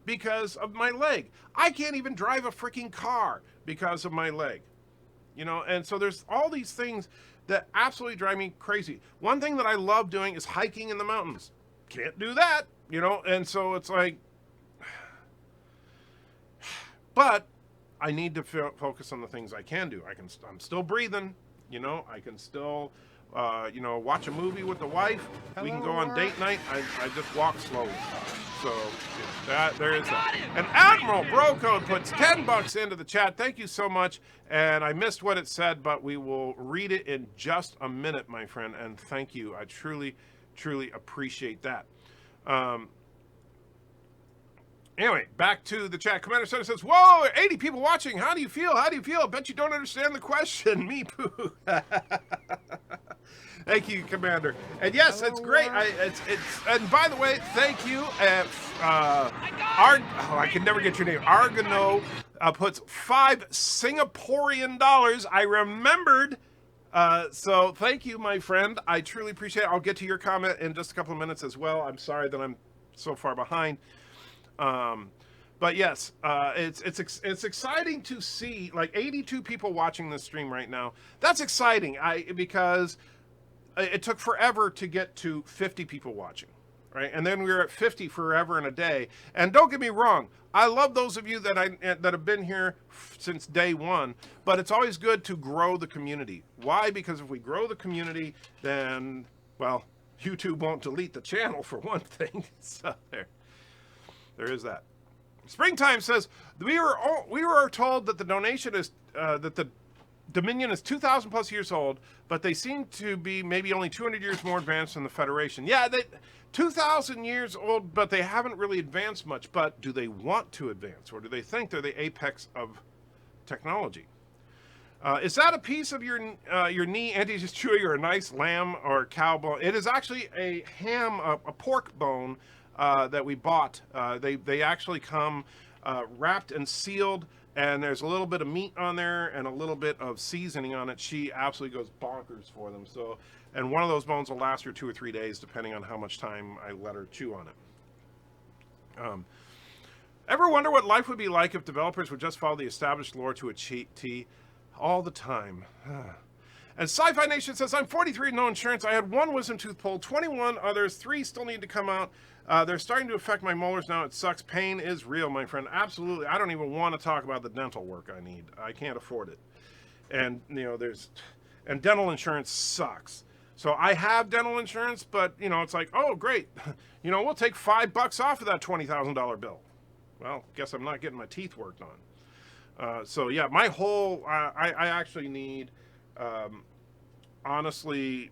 because of my leg. I can't even drive a freaking car because of my leg. And so there's all these things that absolutely drive me crazy. One thing that I love doing is hiking in the mountains. Can't do that, and so it's like, but I need to focus on the things I can do. I'm still breathing, I can still, watch a movie with the wife. We can go on date night. I just walk slowly. So there is that. And Admiral Brocode puts $10 into the chat. Thank you so much. And I missed what it said, but we will read it in just a minute, my friend. And thank you. I truly appreciate that. Anyway, back to the chat. Commander Sutter says, whoa, 80 people watching. How do you feel? I bet you don't understand the question. Me poo. Thank you, Commander. And yes, it's great. And by the way, thank you. I can never get your name. Argano puts $5 Singaporean dollars. I remembered. So thank you, my friend. I truly appreciate it. I'll get to your comment in just a couple of minutes as well. I'm sorry that I'm so far behind. But yes, it's exciting to see like 82 people watching this stream right now. That's exciting. Because it took forever to get to 50 people watching, right? And then we were at 50 forever and a day. And don't get me wrong, I love those of you that have been here since day one, but it's always good to grow the community. Why? Because if we grow the community, then, well, YouTube won't delete the channel for one thing. So there is that. Springtime says we were told that the donation is that the Dominion is 2,000 plus years old, but they seem to be maybe only 200 years more advanced than the Federation. Yeah, 2,000 years old, but they haven't really advanced much. But do they want to advance, or do they think they're the apex of technology? Is that a piece of your knee, Anti Chewy, or a nice lamb or cow bone? It is actually a ham, a pork bone that we bought. They actually come wrapped and sealed, and there's a little bit of meat on there and a little bit of seasoning on it. She absolutely goes bonkers for them. So, and one of those bones will last her 2 or 3 days, depending on how much time I let her chew on it. Ever wonder what life would be like if developers would just follow the established lore to a T all the time? And Sci-Fi Nation says, I'm 43, no insurance. I had 1 wisdom tooth pulled, 21 others, 3 still need to come out. They're starting to affect my molars now. It sucks. Pain is real, my friend. Absolutely. I don't even want to talk about the dental work I need. I can't afford it. And, you know, and dental insurance sucks. So I have dental insurance, but, you know, it's like, oh, great. You know, we'll take $5 off of that $20,000 bill. Well, guess I'm not getting my teeth worked on. So, yeah, my whole, I actually need, honestly,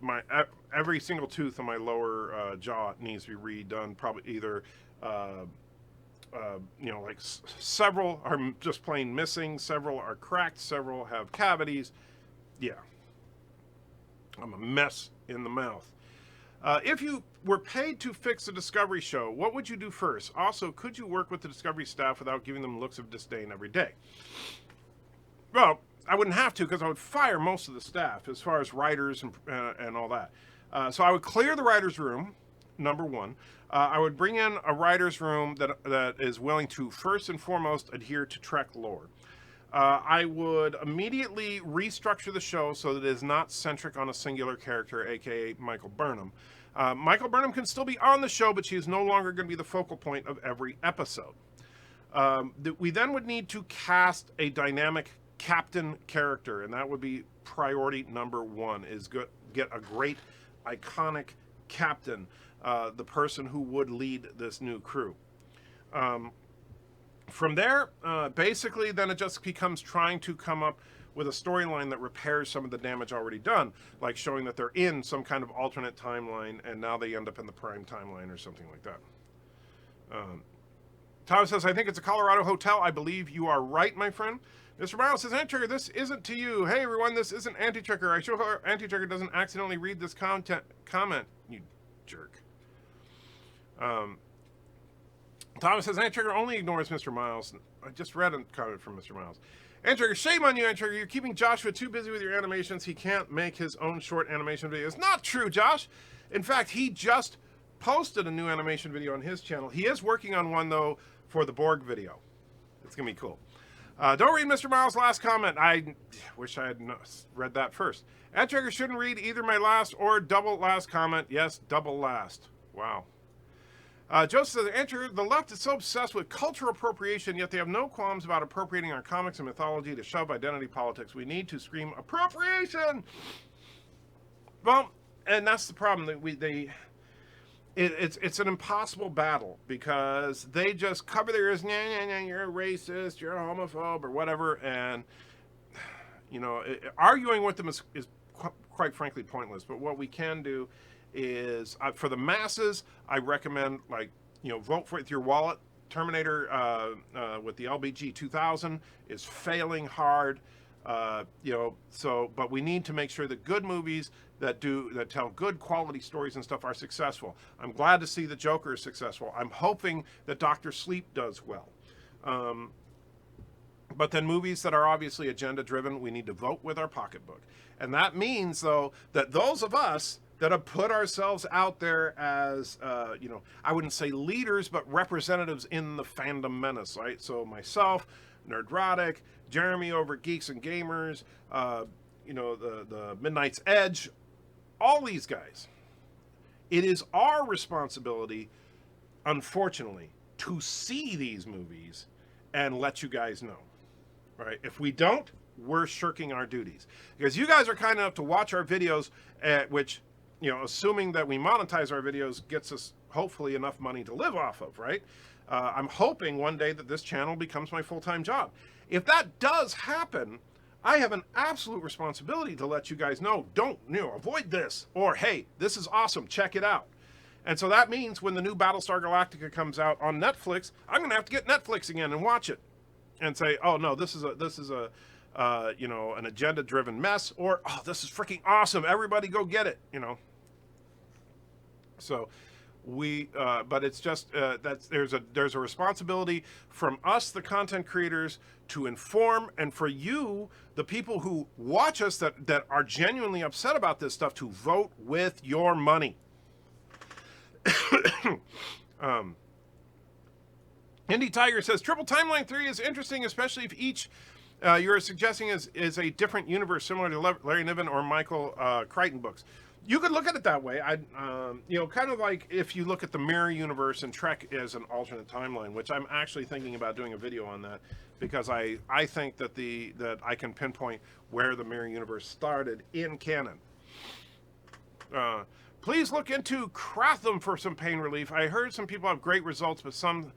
every single tooth on my lower jaw needs to be redone. Probably either, you know, like several are just plain missing, several are cracked, several have cavities. Yeah, I'm a mess in the mouth. If you were paid to fix a Discovery show, what would you do first? Also, could you work with the Discovery staff without giving them looks of disdain every day? Well, I wouldn't have to, because I would fire most of the staff as far as writers and all that. So I would clear the writer's room, number one. I would bring in a writer's room that is willing to first and foremost adhere to Trek lore. I would immediately restructure the show so that it is not centric on a singular character, aka Michael Burnham. Michael Burnham can still be on the show, but she is no longer going to be the focal point of every episode. We then would need to cast a dynamic captain character, and that would be priority number 1, is get a great iconic captain, the person who would lead this new crew. From there, basically, then it just becomes trying to come up with a storyline that repairs some of the damage already done, like showing that they're in some kind of alternate timeline, and now they end up in the prime timeline or something like that. Thomas says, I think it's a Colorado hotel. I believe you are right, my friend. Mr. Miles says, Anti-Checker, this isn't to you. Hey, everyone, this isn't Anti-Checker. I sure hope Anti-Checker doesn't accidentally read this comment, you jerk. Thomas says, Anti-Checker only ignores Mr. Miles. I just read a comment from Mr. Miles. Anti-Checker, shame on you, Anti-Checker. You're keeping Joshua too busy with your animations. He can't make his own short animation videos. Not true, Josh. In fact, he just posted a new animation video on his channel. He is working on one, though, for the Borg video. It's going to be cool. Don't read Mr. Miles' last comment. I wish I had read that first. Anti-Checker shouldn't read either my last or double last comment. Yes, double last. Wow. Joseph says, Andrew, the left is so obsessed with cultural appropriation, yet they have no qualms about appropriating our comics and mythology to shove identity politics. We need to scream appropriation. Well, and that's the problem. It's an impossible battle, because they just cover their ears. Nah, you're a racist, you're a homophobe, or whatever. And you know, arguing with them is quite frankly pointless. But what we can do is, for the masses, I recommend, like, you know, vote for it with your wallet. Terminator with the LBG 2000 is failing hard. You know, so, but we need to make sure that good movies that tell good quality stories and stuff are successful. I'm glad to see the Joker is successful. I'm hoping that Dr. Sleep does well. But then movies that are obviously agenda driven, we need to vote with our pocketbook. And that means, though, that those of us that have put ourselves out there as, you know, I wouldn't say leaders, but representatives in the fandom menace, right? So myself, Nerdrotic, Jeremy over at Geeks and Gamers, you know, the Midnight's Edge, all these guys. It is our responsibility, unfortunately, to see these movies and let you guys know. Right? If we don't, we're shirking our duties. Because you guys are kind enough to watch our videos, which, you know, assuming that we monetize our videos, gets us hopefully enough money to live off of, right? I'm hoping one day that this channel becomes my full-time job. If that does happen, I have an absolute responsibility to let you guys know, don't, you know, avoid this, or hey, this is awesome, check it out. And so that means when the new Battlestar Galactica comes out on Netflix, I'm going to have to get Netflix again and watch it and say, oh no, this is a you know, an agenda-driven mess, or oh, this is freaking awesome, everybody go get it, you know. So we, but it's just that's there's a responsibility from us, the content creators, to inform, and for you, the people who watch us that are genuinely upset about this stuff, to vote with your money. Indy Tiger says Triple Timeline 3 is interesting, especially if each you're suggesting is a different universe similar to Larry Niven or Michael Crichton books. You could look at it that way. You know, kind of like if you look at the Mirror Universe and Trek as an alternate timeline, which I'm actually thinking about doing a video on that, because I think that that I can pinpoint where the Mirror Universe started in canon. Please look into Kratham for some pain relief. I heard some people have great results, but some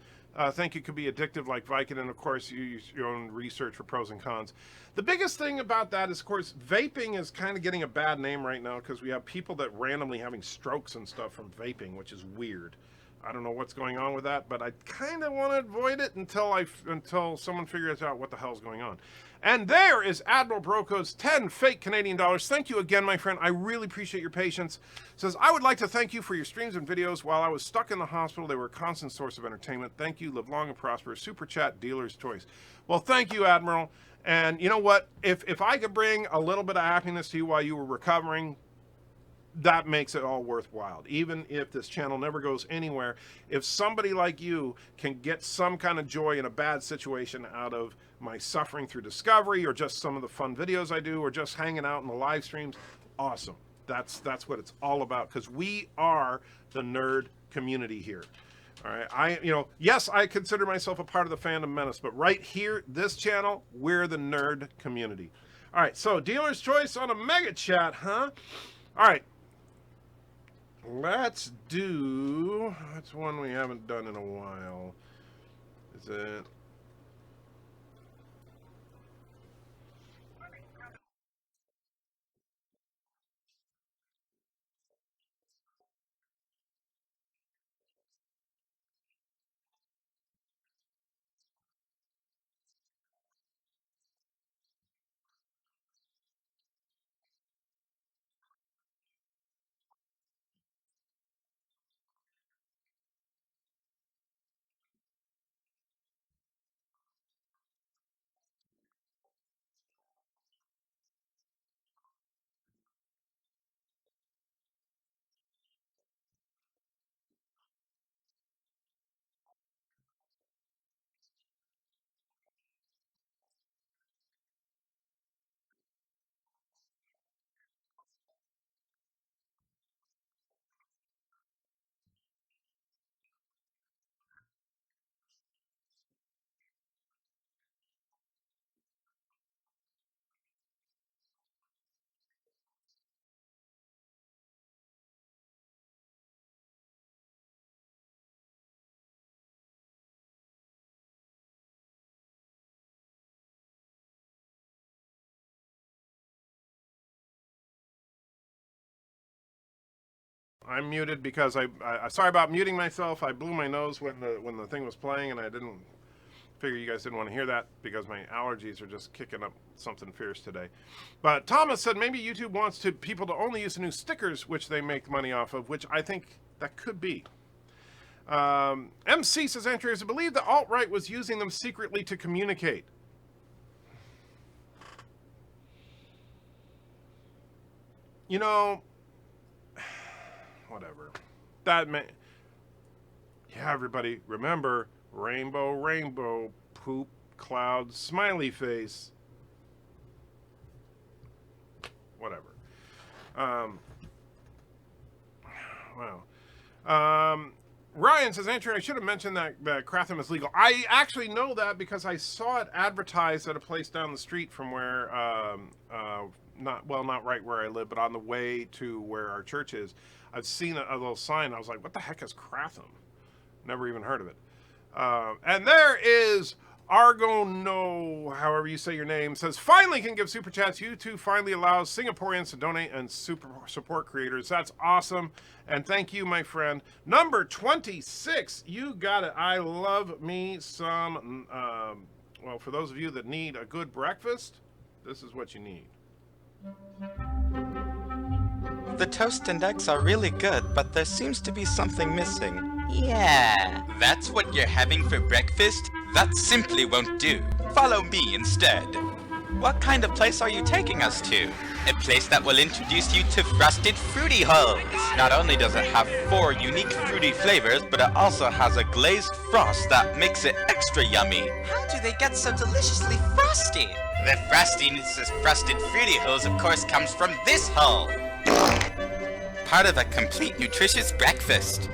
think it could be addictive like Vicodin, and of course you use your own research for pros and cons. The biggest thing about that is, of course, vaping is kind of getting a bad name right now because we have people that randomly having strokes and stuff from vaping, which is weird. I don't know what's going on with that, but I kind of want to avoid it until someone figures out what the hell's going on. And there is Admiral Broco's 10 fake Canadian dollars. Thank you again, my friend. I really appreciate your patience. Says, I would like to thank you for your streams and videos. While I was stuck in the hospital, they were a constant source of entertainment. Thank you. Live long and prosper. Super Chat, dealer's choice. Well, thank you, Admiral. And you know what? If I could bring a little bit of happiness to you while you were recovering, that makes it all worthwhile. Even if this channel never goes anywhere, if somebody like you can get some kind of joy in a bad situation out of my suffering through discovery, or just some of the fun videos I do, or just hanging out in the live streams, awesome. That's what it's all about, because we are the nerd community here. All right, you know, yes, I consider myself a part of the Fandom Menace, but right here, this channel, we're the nerd community. All right, so dealer's choice on a mega chat, huh? All right. Let's do, that's one we haven't done in a while. Is it? I'm muted because I sorry about muting myself. I blew my nose when the thing was playing, and I didn't figure you guys didn't want to hear that because my allergies are just kicking up something fierce today. But Thomas said maybe YouTube wants people to only use the new stickers which they make money off of, which I think that could be. MC says, Andrews, I believe the alt-right was using them secretly to communicate. You know, whatever. That may... Yeah, everybody, remember, rainbow, rainbow, poop, cloud, smiley face. Whatever. Wow. Ryan says, Andrew, I should have mentioned that Cratham is legal. I actually know that because I saw it advertised at a place down the street from where, not right where I live, but on the way to where our church is. I've seen a little sign. I was like, what the heck is Cratham? Never even heard of it. And there is Argono, however you say your name, says, finally can give super chats. YouTube finally allows Singaporeans to donate and support creators. That's awesome. And thank you, my friend. Number 26, you got it. I love me some, well, for those of you that need a good breakfast, this is what you need. The toast and eggs are really good, but there seems to be something missing. Yeah, that's what you're having for breakfast? That simply won't do. Follow me instead. What kind of place are you taking us to? A place that will introduce you to Frosted Fruity Hulls. Not only does it have 4 unique fruity flavors, but it also has a glazed frost that makes it extra yummy. How do they get so deliciously frosty? The frosting in this Frosted Fruity Hulls, of course, comes from this hull. Part of a complete nutritious breakfast.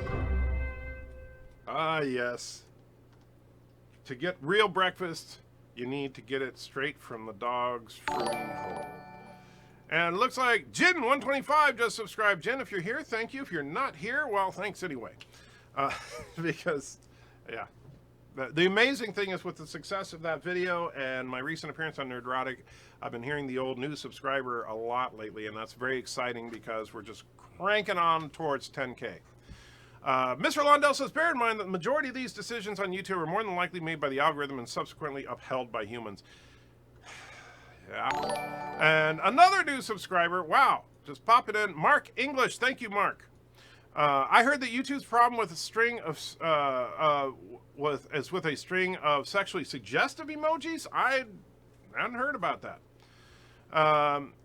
Ah, yes. To get real breakfast, you need to get it straight from the dog's fruity hole. And it looks like Jin125 just subscribed. Jin, if you're here, thank you. If you're not here, well, thanks anyway. Because, yeah. The amazing thing is with the success of that video and my recent appearance on Nerdrotic, I've been hearing the old new subscriber a lot lately, and that's very exciting because we're just cranking on towards 10K. Mr. Londell says, bear in mind that the majority of these decisions on YouTube are more than likely made by the algorithm and subsequently upheld by humans. Yeah. And another new subscriber, wow, just pop it in. Mark English, thank you, Mark. I heard that YouTube's problem with a string of with a string of sexually suggestive emojis. I hadn't heard about that.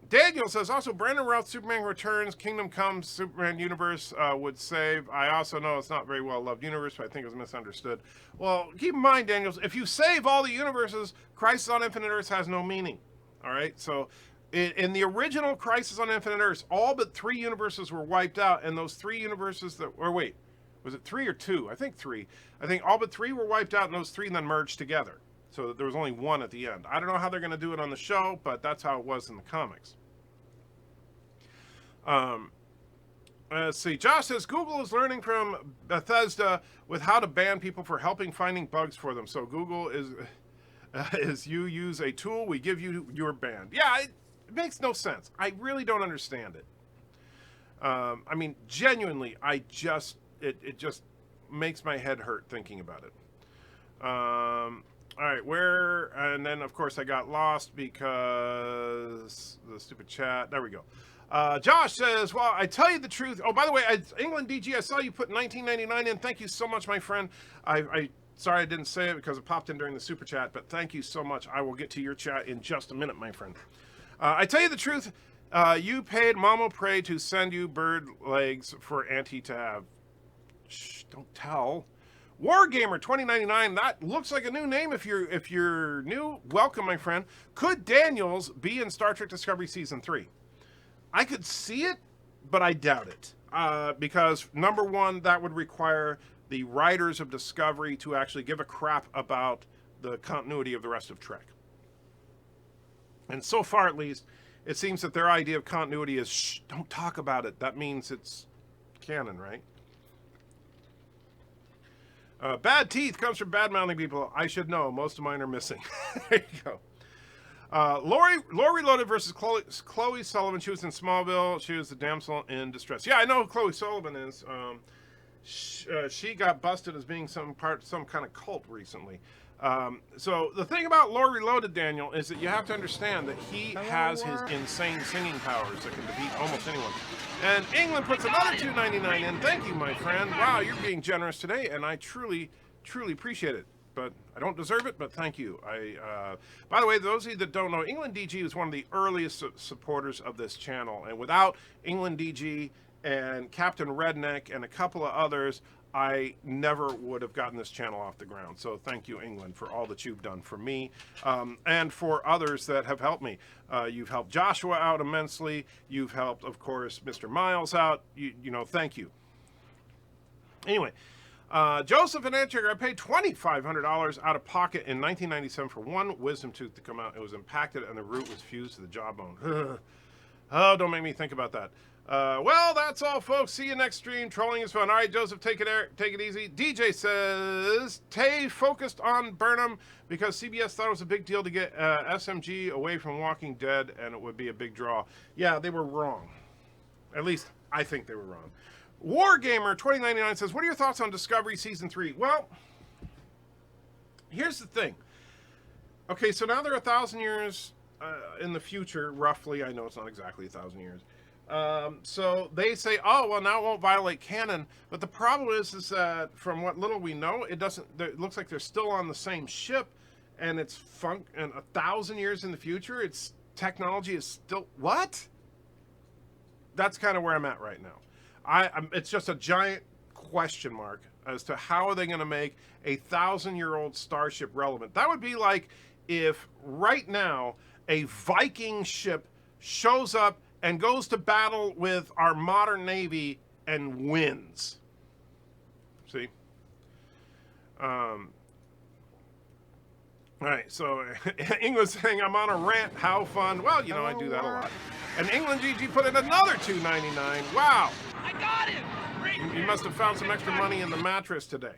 Daniel says, also, Brandon Routh, Superman Returns, Kingdom Come, Superman Universe would save. I also know it's not very well-loved universe, but I think it's misunderstood. Well, keep in mind, Daniels, if you save all the universes, Crisis on Infinite Earths has no meaning. All right? So, in the original Crisis on Infinite Earths, all but 3 universes were wiped out, and those 3 universes that... Or wait, was it 3 or 2? I think 3. I think all but 3 were wiped out, and those 3 then merged together. So there was only 1 at the end. I don't know how they're going to do it on the show, but that's how it was in the comics. Let's see. Josh says, Google is learning from Bethesda with how to ban people for helping finding bugs for them. So Google is you use a tool, we give you your banned. Yeah, it makes no sense. I really don't understand it. I mean, genuinely, it just makes my head hurt thinking about it. All right, and then of course I got lost because the stupid chat. There we go. Josh says, well, I tell you the truth. Oh, by the way, England DG, I saw you put 1999 in. Thank you so much, my friend. Sorry I didn't say it because it popped in during the super chat, but thank you so much. I will get to your chat in just a minute, my friend. I tell you the truth. You paid BIRDOPREY to send you bird legs for Auntie to have. Shh, don't tell. Wargamer 2099, that looks like a new name if you're new. Welcome, my friend. Could Daniels be in Star Trek Discovery Season 3? I could see it, but I doubt it. Because, number one, that would require the writers of Discovery to actually give a crap about the continuity of the rest of Trek. And so far, at least, it seems that their idea of continuity is, shh, don't talk about it. That means it's canon, right? Bad teeth comes from bad-mouthing people. I should know. Most of mine are missing. There you go. Lore Reloaded versus Chloe Sullivan. She was in Smallville. She was the damsel in distress. Yeah, I know who Chloe Sullivan is. She got busted as being some kind of cult recently. So the thing about Lore Reloaded, Daniel, is that you have to understand that he has his insane singing powers that can defeat almost anyone. And England puts another $2.99 in. Thank you, my friend. Wow, you're being generous today, and I truly, truly appreciate it. But I don't deserve it, but thank you. By the way, those of you that don't know, England DG is one of the earliest supporters of this channel. And without England DG and Captain Redneck and a couple of others, I never would have gotten this channel off the ground. So thank you, England, for all that you've done for me and for others that have helped me. You've helped Joshua out immensely. You've helped, of course, Mr. Miles out. You know, thank you. Anyway, Joseph and Antiger, I paid $2,500 out of pocket in 1997 for one wisdom tooth to come out. It was impacted and the root was fused to the jawbone. Oh, don't make me think about that. Well, that's all, folks. See you next stream. Trolling is fun. All right, Joseph, take it easy. DJ says, Tay focused on Burnham because CBS thought it was a big deal to get SMG away from Walking Dead, and it would be a big draw. Yeah, they were wrong. At least, I think they were wrong. Wargamer 2099 says, what are your thoughts on Discovery Season 3? Well, here's the thing. Okay, so now they're 1,000 years in the future, roughly. I know it's not exactly 1,000 years. So they say, oh, well, now it won't violate canon. But the problem is that from what little we know, it looks like they're still on the same ship, and it's and 1,000 years in the future, its technology is still, what? That's kind of where I'm at right now. It's just a giant question mark as to how are they going to make a 1,000-year-old starship relevant. That would be like if right now a Viking ship shows up and goes to battle with our modern Navy and wins. See? All right, so England's saying I'm on a rant. How fun. Well, you know, I do that a lot. And England GG put in another $2.99. Wow. I got him! You must have found some extra money in the mattress today.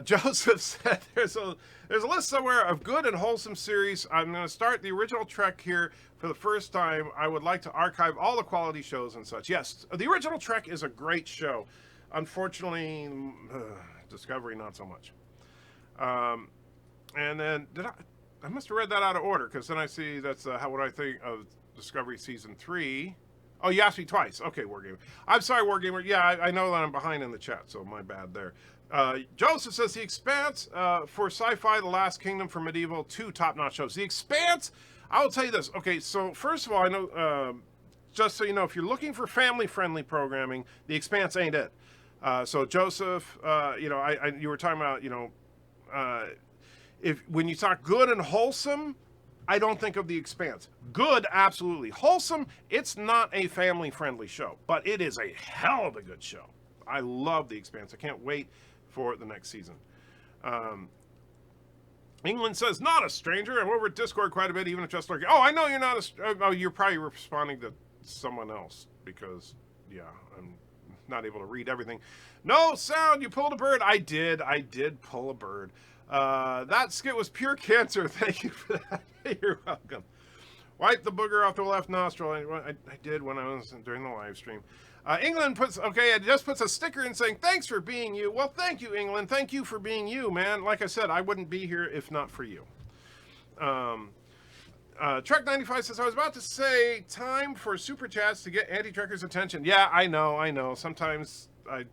Joseph said there's a list somewhere of good and wholesome series. I'm going to start the original Trek here for the first time. I would like to archive all the quality shows and such. Yes, the original Trek is a great show. Unfortunately, Discovery not so much. And then I must have read that out of order because then I see that's what I think of Discovery Season 3. Oh, you asked me twice. Okay, Wargamer. I'm sorry, Wargamer. Yeah, I know that I'm behind in the chat, so my bad there. Joseph says The Expanse for sci-fi, The Last Kingdom for medieval, 2 top-notch shows. The Expanse, I will tell you this. Okay, so first of all, I know, just so you know, if you're looking for family-friendly programming, The Expanse ain't it. So Joseph, you know, you were talking about, you know, when you talk good and wholesome, I don't think of The Expanse. Good, absolutely. Wholesome, it's not a family-friendly show, but it is a hell of a good show. I love The Expanse. I can't wait for the next season. England says, not a stranger. I'm over at Discord quite a bit, even if just lurking. Oh, I know you're not oh, you're probably responding to someone else because, yeah, I'm not able to read everything. No sound, you pulled a bird. I did pull a bird. That skit was pure cancer. Thank you for that. You're welcome. Wipe the booger off the left nostril. I did when I was during the live stream. England it just puts a sticker in saying, thanks for being you. Well, thank you, England. Thank you for being you, man. Like I said, I wouldn't be here if not for you. Trek95 says, I was about to say, time for super chats to get anti-trekkers' attention. Yeah, I know. Sometimes I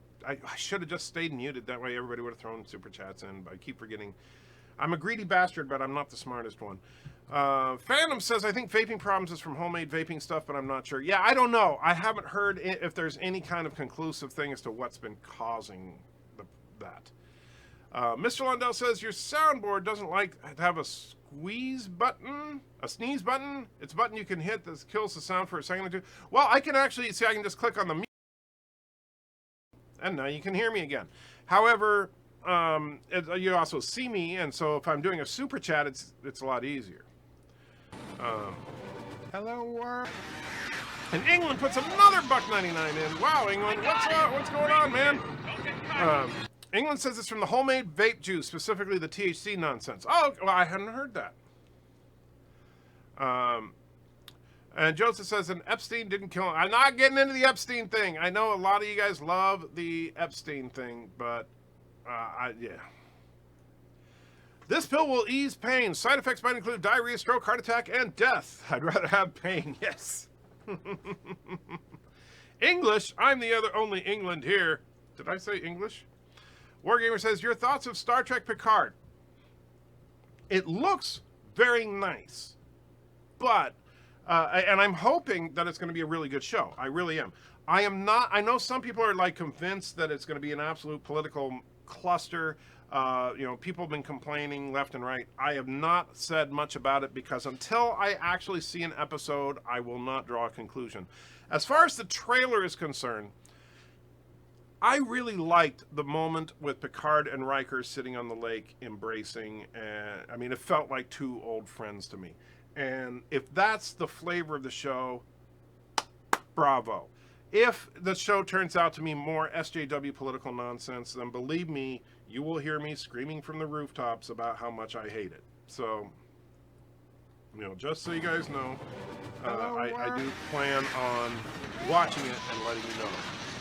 should have just stayed muted. That way everybody would have thrown super chats in. But I keep forgetting. I'm a greedy bastard, but I'm not the smartest one. Phantom says, I think vaping problems is from homemade vaping stuff, but I'm not sure. Yeah, I don't know. I haven't heard if there's any kind of conclusive thing as to what's been causing that. Mr. Lundell says, your soundboard doesn't like to have a sneeze button. It's a button you can hit that kills the sound for a second or two. Well, I can actually, see, I can just click on the mute. And now you can hear me again. However, you also see me, and so if I'm doing a super chat, it's a lot easier. Hello, world. And England puts another $1.99 in. Wow, England, what's up? What's going on, man? England says it's from the homemade vape juice, specifically the THC nonsense. Oh, well, I hadn't heard that. And Joseph says, and Epstein didn't kill him. I'm not getting into the Epstein thing. I know a lot of you guys love the Epstein thing, but yeah. This pill will ease pain. Side effects might include diarrhea, stroke, heart attack, and death. I'd rather have pain, yes. English, I'm the only England here. Did I say English? Wargamer says, your thoughts of Star Trek Picard. It looks very nice, but, and I'm hoping that it's going to be a really good show. I really am. I am not, I know some people are like convinced that it's going to be an absolute political cluster. You know, people have been complaining left and right. I have not said much about it because until I actually see an episode, I will not draw a conclusion. As far as the trailer is concerned, I really liked the moment with Picard and Riker sitting on the lake embracing, and I mean, it felt like two old friends to me. And if that's the flavor of the show, bravo. If the show turns out to be more SJW political nonsense, then believe me, you will hear me screaming from the rooftops about how much I hate it. So, you know, just so you guys know, I do plan on watching it and letting you know.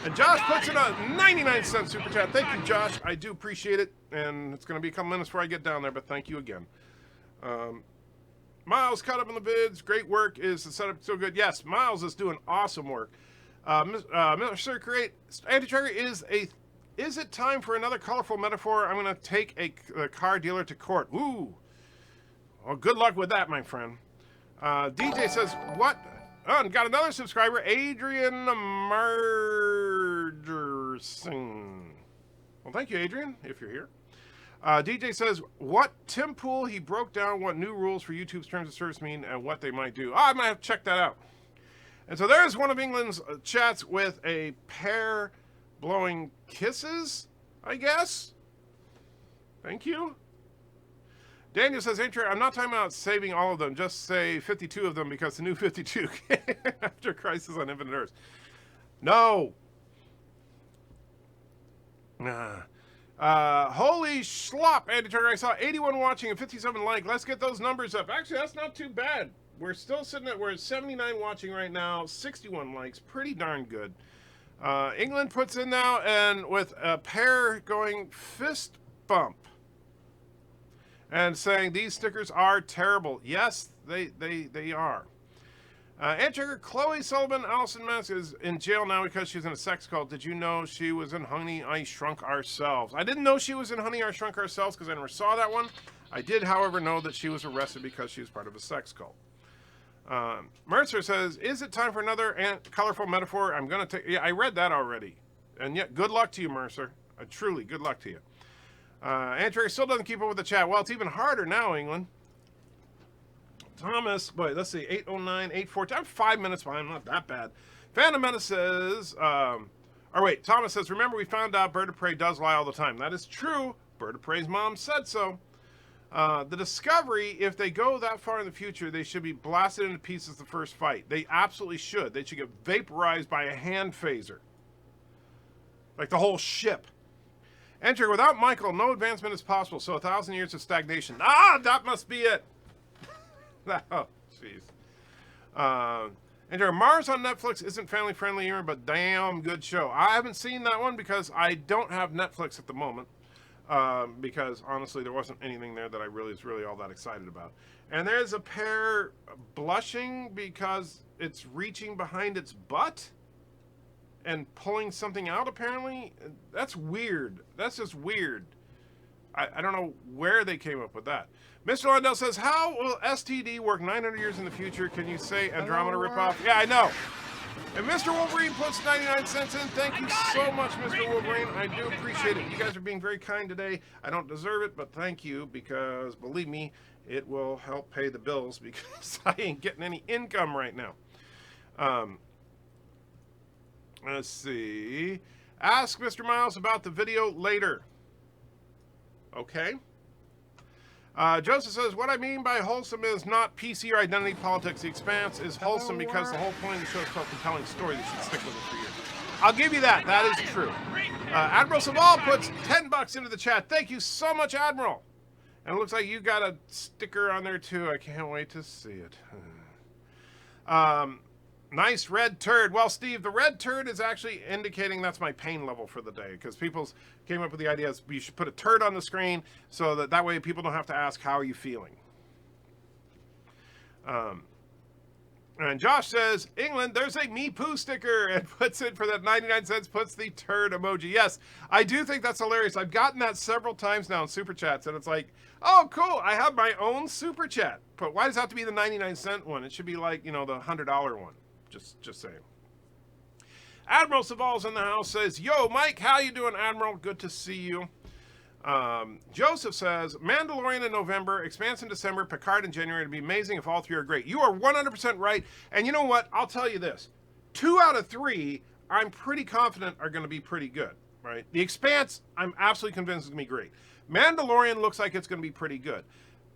And Josh puts in a 99-cent super chat. Thank you, Josh. I do appreciate it. And it's going to be a couple minutes before I get down there, but thank you again. Miles caught up on the vids. Great work. Is the setup so good? Yes, Miles is doing awesome work. Mr. Create, Anti-Tracker, is it time for another colorful metaphor? I'm going to take a car dealer to court. Ooh. Well, good luck with that, my friend. DJ says, what? Oh, and got another subscriber, Adrian Margerson. Well, thank you, Adrian, if you're here. DJ says, what Tim Pool, he broke down what new rules for YouTube's terms of service mean and what they might do. I might have to check that out. And so there's one of England's chats with a pair blowing kisses, I guess. Thank you. Daniel says, I'm not talking about saving all of them. Just say 52 of them because the new 52 came after Crisis on Infinite Earths. No. Holy schlop, Andy Turner. I saw 81 watching and 57 like. Let's get those numbers up. Actually, that's not too bad. We're still sitting at, we're at 79 watching right now, 61 likes. Pretty darn good. England puts in now, and with a pair going fist bump. And saying these stickers are terrible. Yes, they are. Antrigger, Chloe Sullivan, Allison Mask is in jail now because she's in a sex cult. Did you know she was in Honey, I Shrunk Ourselves? I didn't know she was in Honey, I Shrunk Ourselves because I never saw that one. I did, however, know that she was arrested because she was part of a sex cult. Mercer says, is it time for another colorful metaphor? I'm going to take... Yeah, I read that already. And yet, good luck to you, Mercer. Truly, good luck to you. Andrew still doesn't keep up with the chat. Well, it's even harder now, England. Thomas, boy, let's see, 809, 814. I'm 5 minutes behind. I'm not that bad. Phantom Menace says, Thomas says, remember we found out BirdOPrey does lie all the time. That is true. BirdOPrey's mom said so. The Discovery, if they go that far in the future, they should be blasted into pieces the first fight. They absolutely should. They should get vaporized by a hand phaser. Like the whole ship. Enter, without Michael, no advancement is possible, so 1,000 years of stagnation. Ah, that must be it. Oh, jeez. Enter, Mars on Netflix isn't family friendly here, but damn good show. I haven't seen that one because I don't have Netflix at the moment. Because honestly, there wasn't anything there that I was really all that excited about. And there's a pair blushing because it's reaching behind its butt and pulling something out, apparently. That's weird. That's just weird. I don't know where they came up with that. Mr. Lundell says, how will STD work 900 years in the future? Can you say Andromeda ripoff? Yeah, I know. And Mr. Wolverine puts 99 cents in. Thank you so much, Mr. Wolverine. I do appreciate it. You guys are being very kind today. I don't deserve it, but thank you because, believe me, it will help pay the bills because I ain't getting any income right now. Let's see. Ask Mr. Miles about the video later. Okay. Joseph says, what I mean by wholesome is not PC or identity politics. The Expanse is wholesome because the whole point of the show is about a compelling story that should stick with it for years. I'll give you that. That is true. Admiral Saval puts 10 bucks into the chat. Thank you so much, Admiral. And it looks like you got a sticker on there, too. I can't wait to see it. Nice red turd. Well, Steve, the red turd is actually indicating that's my pain level for the day because people came up with the idea you should put a turd on the screen so that way people don't have to ask, how are you feeling? And Josh says, England, there's a me poo sticker and puts it for that 99 cents, puts the turd emoji. Yes, I do think that's hilarious. I've gotten that several times now in Super Chats and it's like, oh, cool, I have my own Super Chat. But why does it have to be the 99-cent one? It should be like, the $100 one. Just saying. Admiral Saval's in the house, says, yo, Mike, how you doing, Admiral? Good to see you. Joseph says, Mandalorian in November, Expanse in December, Picard in January. It'd be amazing if all three are great. You are 100% right. And you know what? I'll tell you this. 2 out of 3, I'm pretty confident are going to be pretty good. right? The Expanse, I'm absolutely convinced is going to be great. Mandalorian looks like it's going to be pretty good.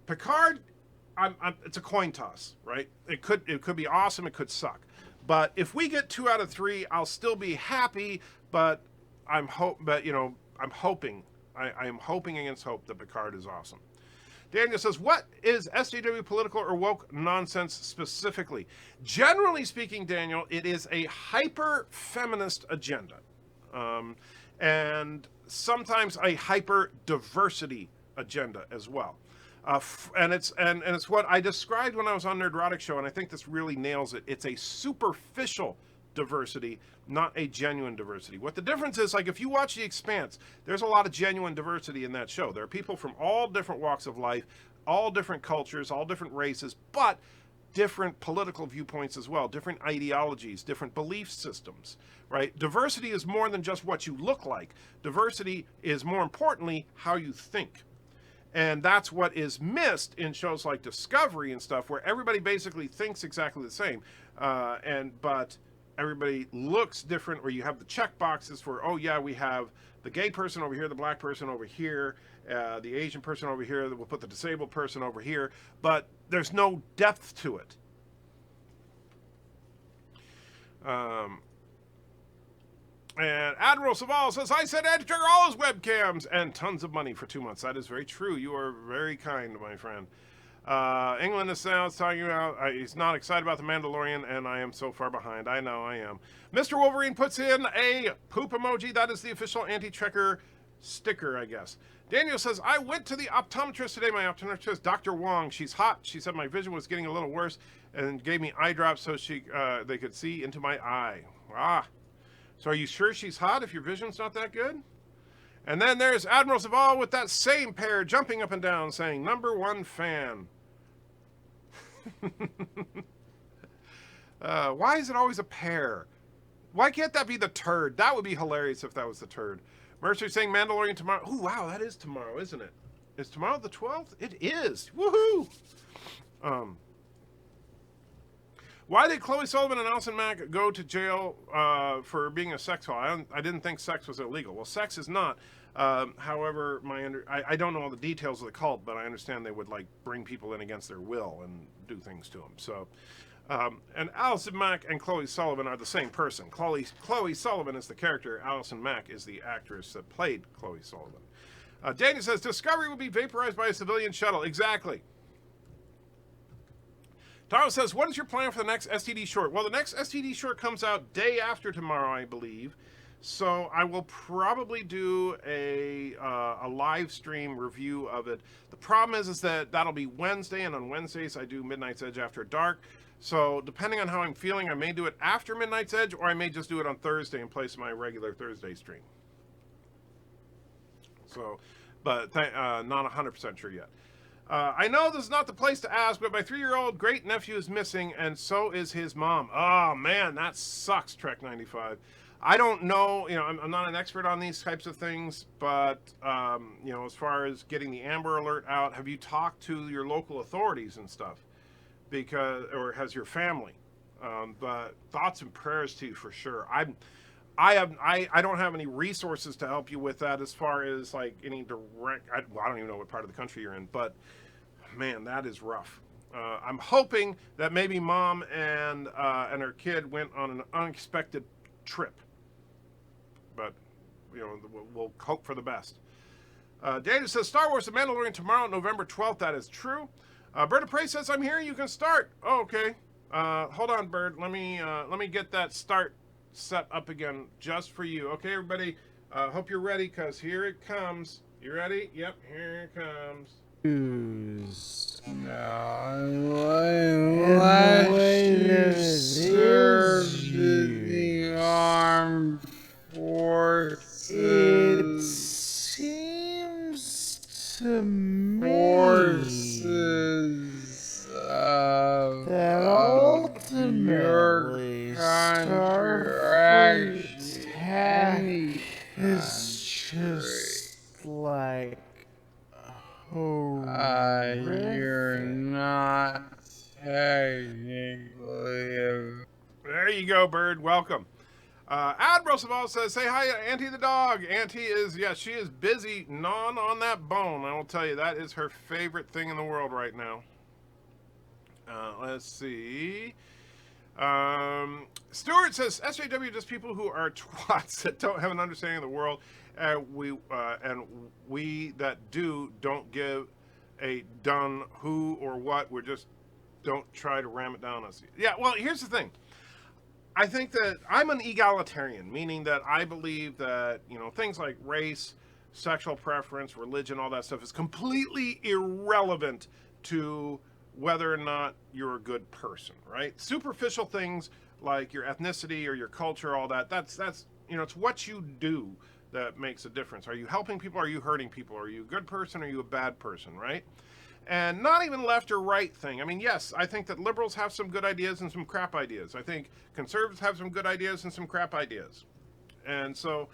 Picard, it's a coin toss, right? It could be awesome. It could suck. But if we get 2 out of 3, I'll still be happy. But I'm hoping against hope that Picard is awesome. Daniel says, what is SJW political or woke nonsense specifically? Generally speaking, Daniel, it is a hyper-feminist agenda. And sometimes a hyper-diversity agenda as well. And it's what I described when I was on Nerdrotic Show, and I think this really nails it. It's a superficial diversity, not a genuine diversity. What the difference is, like if you watch The Expanse, there's a lot of genuine diversity in that show. There are people from all different walks of life, all different cultures, all different races, but different political viewpoints as well, different ideologies, different belief systems, right? Diversity is more than just what you look like. Diversity is, more importantly, how you think. And that's what is missed in shows like Discovery and stuff, where everybody basically thinks exactly the same, but everybody looks different, or you have the check boxes for, oh yeah, we have the gay person over here, the black person over here, the Asian person over here, we'll put the disabled person over here, but there's no depth to it. And Admiral Saval says, I said enter all his webcams and tons of money for 2 months. That is very true. You are very kind, my friend. England is now talking about, he's not excited about The Mandalorian, and I am so far behind. I know I am. Mr. Wolverine puts in a poop emoji. That is the official anti-trekker sticker, I guess. Daniel says, I went to the optometrist today. My optometrist, Dr. Wong. She's hot. She said my vision was getting a little worse and gave me eye drops so they could see into my eye. Ah. So are you sure she's hot if your vision's not that good? And then there's Admiral Zaval with that same pair jumping up and down saying, #1 fan. Why is it always a pair? Why can't that be the turd? That would be hilarious if that was the turd. Mercer saying Mandalorian tomorrow. Oh, wow, that is tomorrow, isn't it? Is tomorrow the 12th? It is. Woohoo! Why did Chloe Sullivan and Allison Mack go to jail for being a sex hall? I didn't think sex was illegal. Well, sex is not. However, I don't know all the details of the cult, but I understand they would like bring people in against their will and do things to them. So, and Allison Mack and Chloe Sullivan are the same person. Chloe Sullivan is the character. Allison Mack is the actress that played Chloe Sullivan. Daniel says Discovery will be vaporized by a civilian shuttle. Exactly. Taro says, what is your plan for the next STD short? Well, the next STD short comes out day after tomorrow, I believe. So I will probably do a live stream review of it. The problem is that that'll be Wednesday, and on Wednesdays I do Midnight's Edge After Dark. So depending on how I'm feeling, I may do it after Midnight's Edge, or I may just do it on Thursday in place of my regular Thursday stream. So, but not 100% sure yet. I know this is not the place to ask, but my 3-year-old great nephew is missing, and so is his mom. Oh man, that sucks, Trek 95. I don't know, I'm not an expert on these types of things, but as far as getting the Amber Alert out, have you talked to your local authorities and stuff? Or has your family? But thoughts and prayers to you for sure. I don't have any resources to help you with that as far as like any direct. I don't even know what part of the country you're in, but man, that is rough. I'm hoping that maybe mom and her kid went on an unexpected trip, but we'll hope for the best. Daniel says Star Wars: The Mandalorian tomorrow, November 12th. That is true. BirdOPrey says I'm here. You can start. Oh, okay. Hold on, Bird. Let me get that start set up again just for you. Okay, everybody. Hope you're ready, because here it comes. You ready? Yep, here it comes. The armed forces. It seems to me that ultimately Starfleet is just like you're not technically. There you go, Bird. Welcome. Admiral Saval says, say hi to Auntie the dog. Auntie is, she is busy gnawing on that bone. I will tell you, that is her favorite thing in the world right now. Let's see. Stuart says, SJW just people who are twats that don't have an understanding of the world. We that do don't give a done who or what. We're just don't try to ram it down us. Yeah, well, here's the thing. I think that I'm an egalitarian, meaning that I believe that, things like race, sexual preference, religion, all that stuff is completely irrelevant to whether or not you're a good person, right? Superficial things like your ethnicity or your culture, all that, that's it's what you do that makes a difference. Are you helping people? Are you hurting people? Are you a good person? Are you a bad person, right? And not even left or right thing. I mean, yes, I think that liberals have some good ideas and some crap ideas. I think conservatives have some good ideas and some crap ideas. And so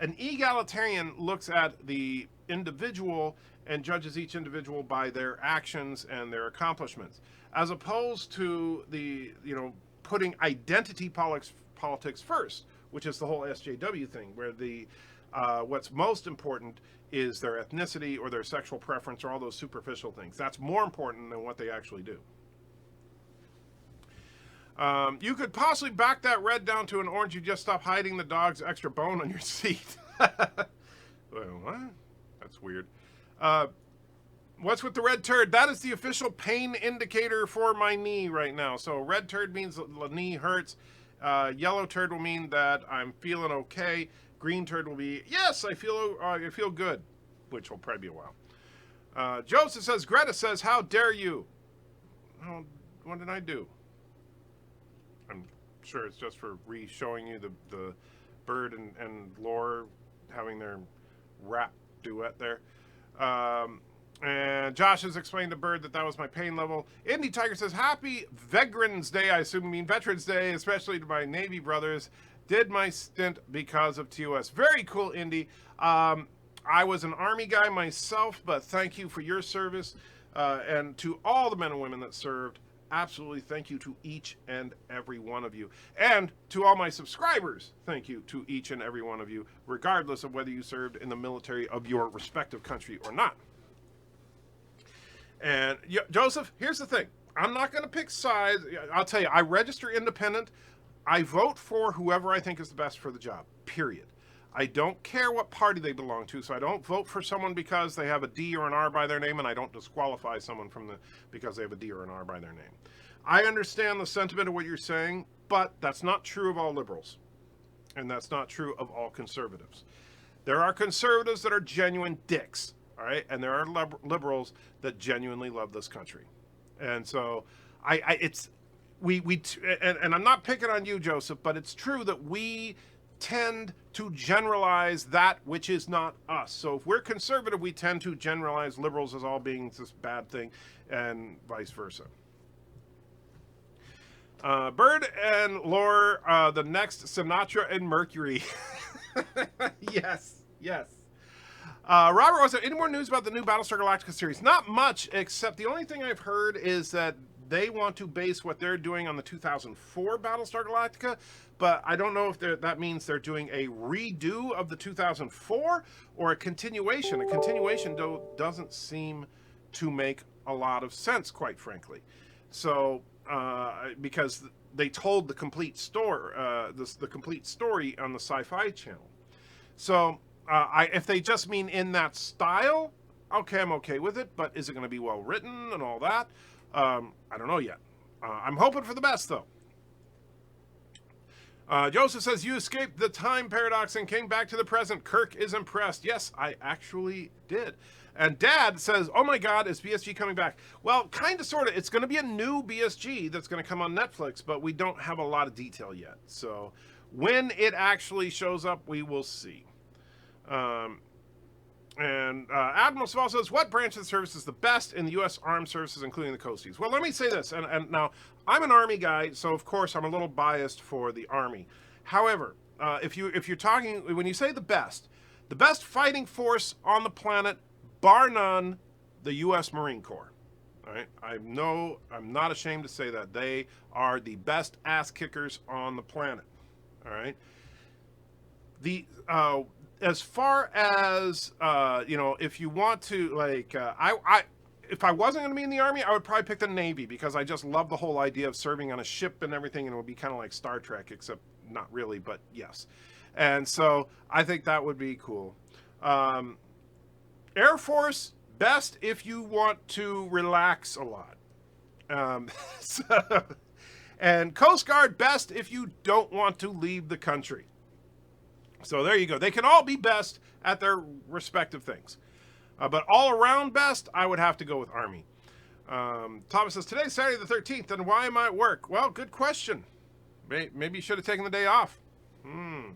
an egalitarian looks at the individual and judges each individual by their actions and their accomplishments, as opposed to the, putting identity politics first, which is the whole SJW thing, where the what's most important is their ethnicity or their sexual preference or all those superficial things. That's more important than what they actually do. You could possibly back that red down to an orange. You just stop hiding the dog's extra bone on your seat. Well, what? That's weird. What's with the red turd? That is the official pain indicator for my knee right now. So red turd means the knee hurts. Yellow turd will mean that I'm feeling okay. Green turd will be, yes, I feel good, which will probably be a while. Joseph says, Greta says, how dare you? Oh, what did I do? I'm sure it's just for re-showing you the Bird and Lore having their rap duet there. And Josh has explained to Bird that was my pain level. Indie Tiger says, happy Veterans Day. I assume you mean Veterans Day, especially to my Navy brothers. Did my stint because of TOS. Very cool, Indy. I was an Army guy myself, but thank you for your service. And to all the men and women that served, absolutely thank you to each and every one of you. And to all my subscribers, thank you to each and every one of you, regardless of whether you served in the military of your respective country or not. And Joseph, here's the thing. I'm not going to pick sides. I'll tell you, I register independent. I vote for whoever I think is the best for the job, period. I don't care what party they belong to, so I don't vote for someone because they have a D or an R by their name, and I don't disqualify someone because they have a D or an R by their name. I understand the sentiment of what you're saying, but that's not true of all liberals, and that's not true of all conservatives. There are conservatives that are genuine dicks, all right, and there are liberals that genuinely love this country, and so and I'm not picking on you, Joseph, but it's true that we tend to generalize that which is not us. So if we're conservative, we tend to generalize liberals as all being this bad thing, and vice versa. Bird and Lore, the next Sinatra and Mercury. Yes. Robert, was there any more news about the new Battlestar Galactica series? Not much, except the only thing I've heard is that they want to base what they're doing on the 2004 Battlestar Galactica, but I don't know if that means they're doing a redo of the 2004 or a continuation. A continuation, though, doesn't seem to make a lot of sense, quite frankly. So, because they told the complete story, the complete story on the Sci-Fi Channel. So, if they just mean in that style, okay, I'm okay with it. But is it going to be well written and all that? I don't know yet. I'm hoping for the best, though. Joseph says, you escaped the time paradox and came back to the present. Kirk is impressed. Yes, I actually did. And Dad says, oh my God, is BSG coming back? Well, kind of, sort of. It's going to be a new BSG that's going to come on Netflix, but we don't have a lot of detail yet. So when it actually shows up, we will see. Admiral Saval says, what branch of the service is the best in the U.S. Armed Services, including the Coasties? Well, let me say this, and now, I'm an Army guy, so of course I'm a little biased for the Army. However, if you're talking, when you say the best fighting force on the planet, bar none, the U.S. Marine Corps. All right? I'm not ashamed to say that. They are the best ass kickers on the planet. All right? as far as you know, if you want to like, if I wasn't going to be in the Army, I would probably pick the Navy because I just love the whole idea of serving on a ship and everything, and it would be kind of like Star Trek, except not really, but yes. And so I think that would be cool. Air Force, best if you want to relax a lot. And Coast Guard, best if you don't want to leave the country. So there you go. They can all be best at their respective things. But all around best, I would have to go with Army. Thomas says, today's Saturday the 13th, and why am I at work? Well, good question. Maybe you should have taken the day off. Merce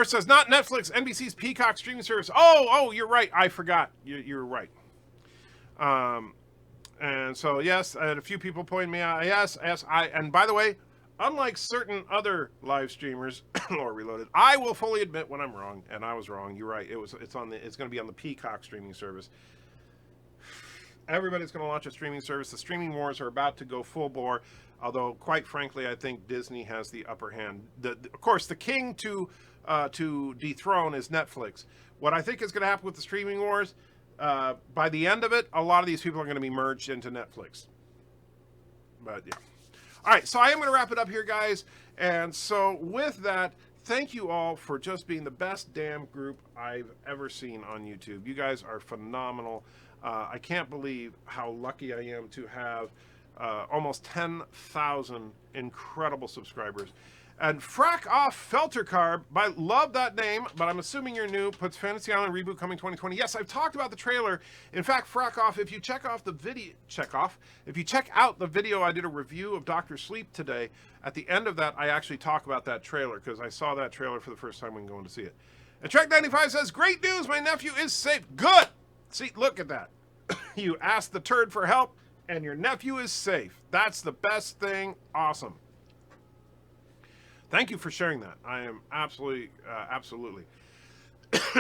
says, not Netflix, NBC's Peacock streaming service. Oh, you're right. I forgot. You're right. And so, yes, and a few people pointed me out. Yes, and by the way, unlike certain other live streamers, Lore Reloaded, I will fully admit when I'm wrong, and I was wrong. You're right. It's going to be on the Peacock streaming service. Everybody's going to launch a streaming service. The streaming wars are about to go full bore. Although, quite frankly, I think Disney has the upper hand. Of course, the king to dethrone is Netflix. What I think is going to happen with the streaming wars, by the end of it, a lot of these people are going to be merged into Netflix. But yeah. All right, so I am going to wrap it up here, guys. And so with that, thank you all for just being the best damn group I've ever seen on YouTube. You guys are phenomenal. I can't believe how lucky I am to have almost 10,000 incredible subscribers. And Frack Off Feltercarb, I love that name, but I'm assuming you're new, puts Fantasy Island Reboot coming 2020. Yes, I've talked about the trailer. In fact, Frack Off, if you check out the video, I did a review of Dr. Sleep today. At the end of that, I actually talk about that trailer because I saw that trailer for the first time when going to see it. And Trek95 says, great news, my nephew is safe. Good! See, look at that. You asked the turd for help, and your nephew is safe. That's the best thing. Awesome. Thank you for sharing that. I am absolutely.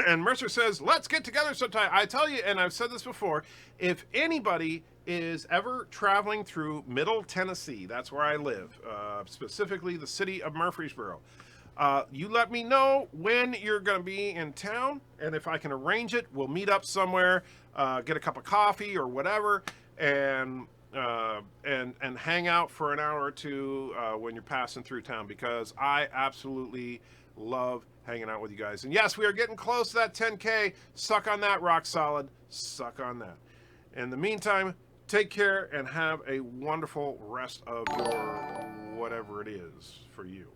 And Mercer says, let's get together sometime. I tell you, and I've said this before, if anybody is ever traveling through Middle Tennessee, that's where I live, specifically the city of Murfreesboro, you let me know when you're going to be in town, and if I can arrange it, we'll meet up somewhere, get a cup of coffee or whatever, and hang out for an hour or two when you're passing through town, because I absolutely love hanging out with you guys. And yes, we are getting close to that 10K. Suck on that, rock solid. Suck on that. In the meantime, take care and have a wonderful rest of your whatever it is for you.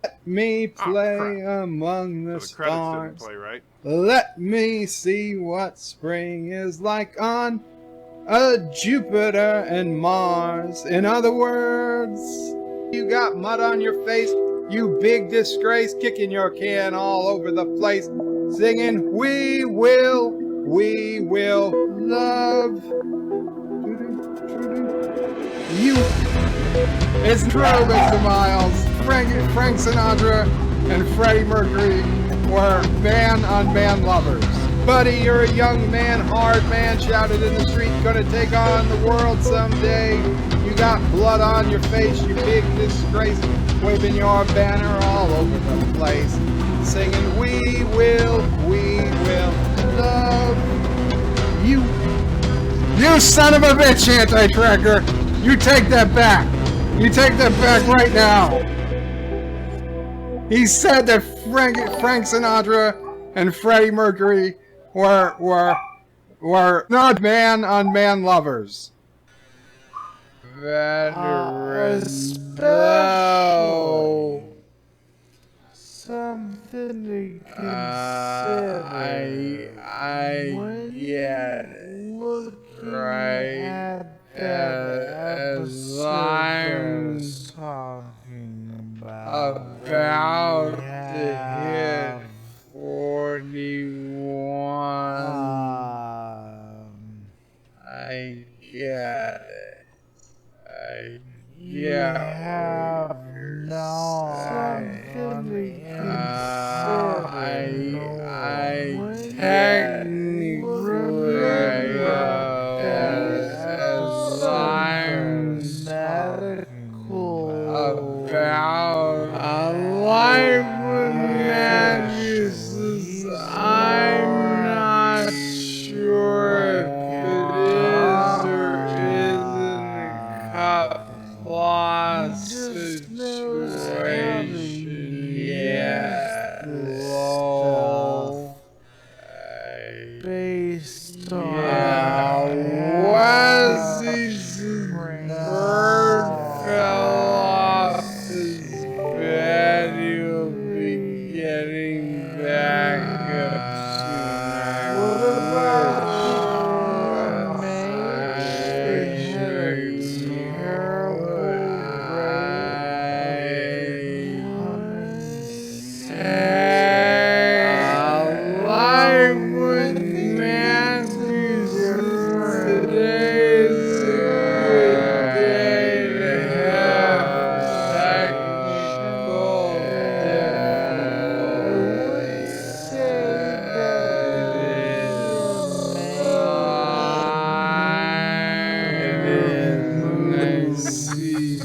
Let me play among the So the credits stars. didn't play, right? Let me see what spring is like on Jupiter and Mars. In other words, you got mud on your face, you big disgrace, kicking your can all over the place, singing, we will love you. It's true, Mr. Miles. Frank Sinatra and Freddie Mercury were man-on-man lovers. Buddy, you're a young man, hard man, shouted in the street, gonna take on the world someday. You got blood on your face, you big disgrace, waving your banner all over the place, singing, we will love you. You son of a bitch, anti-tracker! You take that back! You take that back right now! He said that Frank Sinatra and Freddie Mercury were not man-on-man lovers. Special. Something to consider. I get it. Right. As I'm talking about to hit 41. I get it. have no something to consider. Technically, as I'm about a life with mattresses. I'm not sure if it is or isn't a cut loss situation yet. Lol. Based on Wesley's bird fell off his bed. He'll be getting back up soon. What about Street.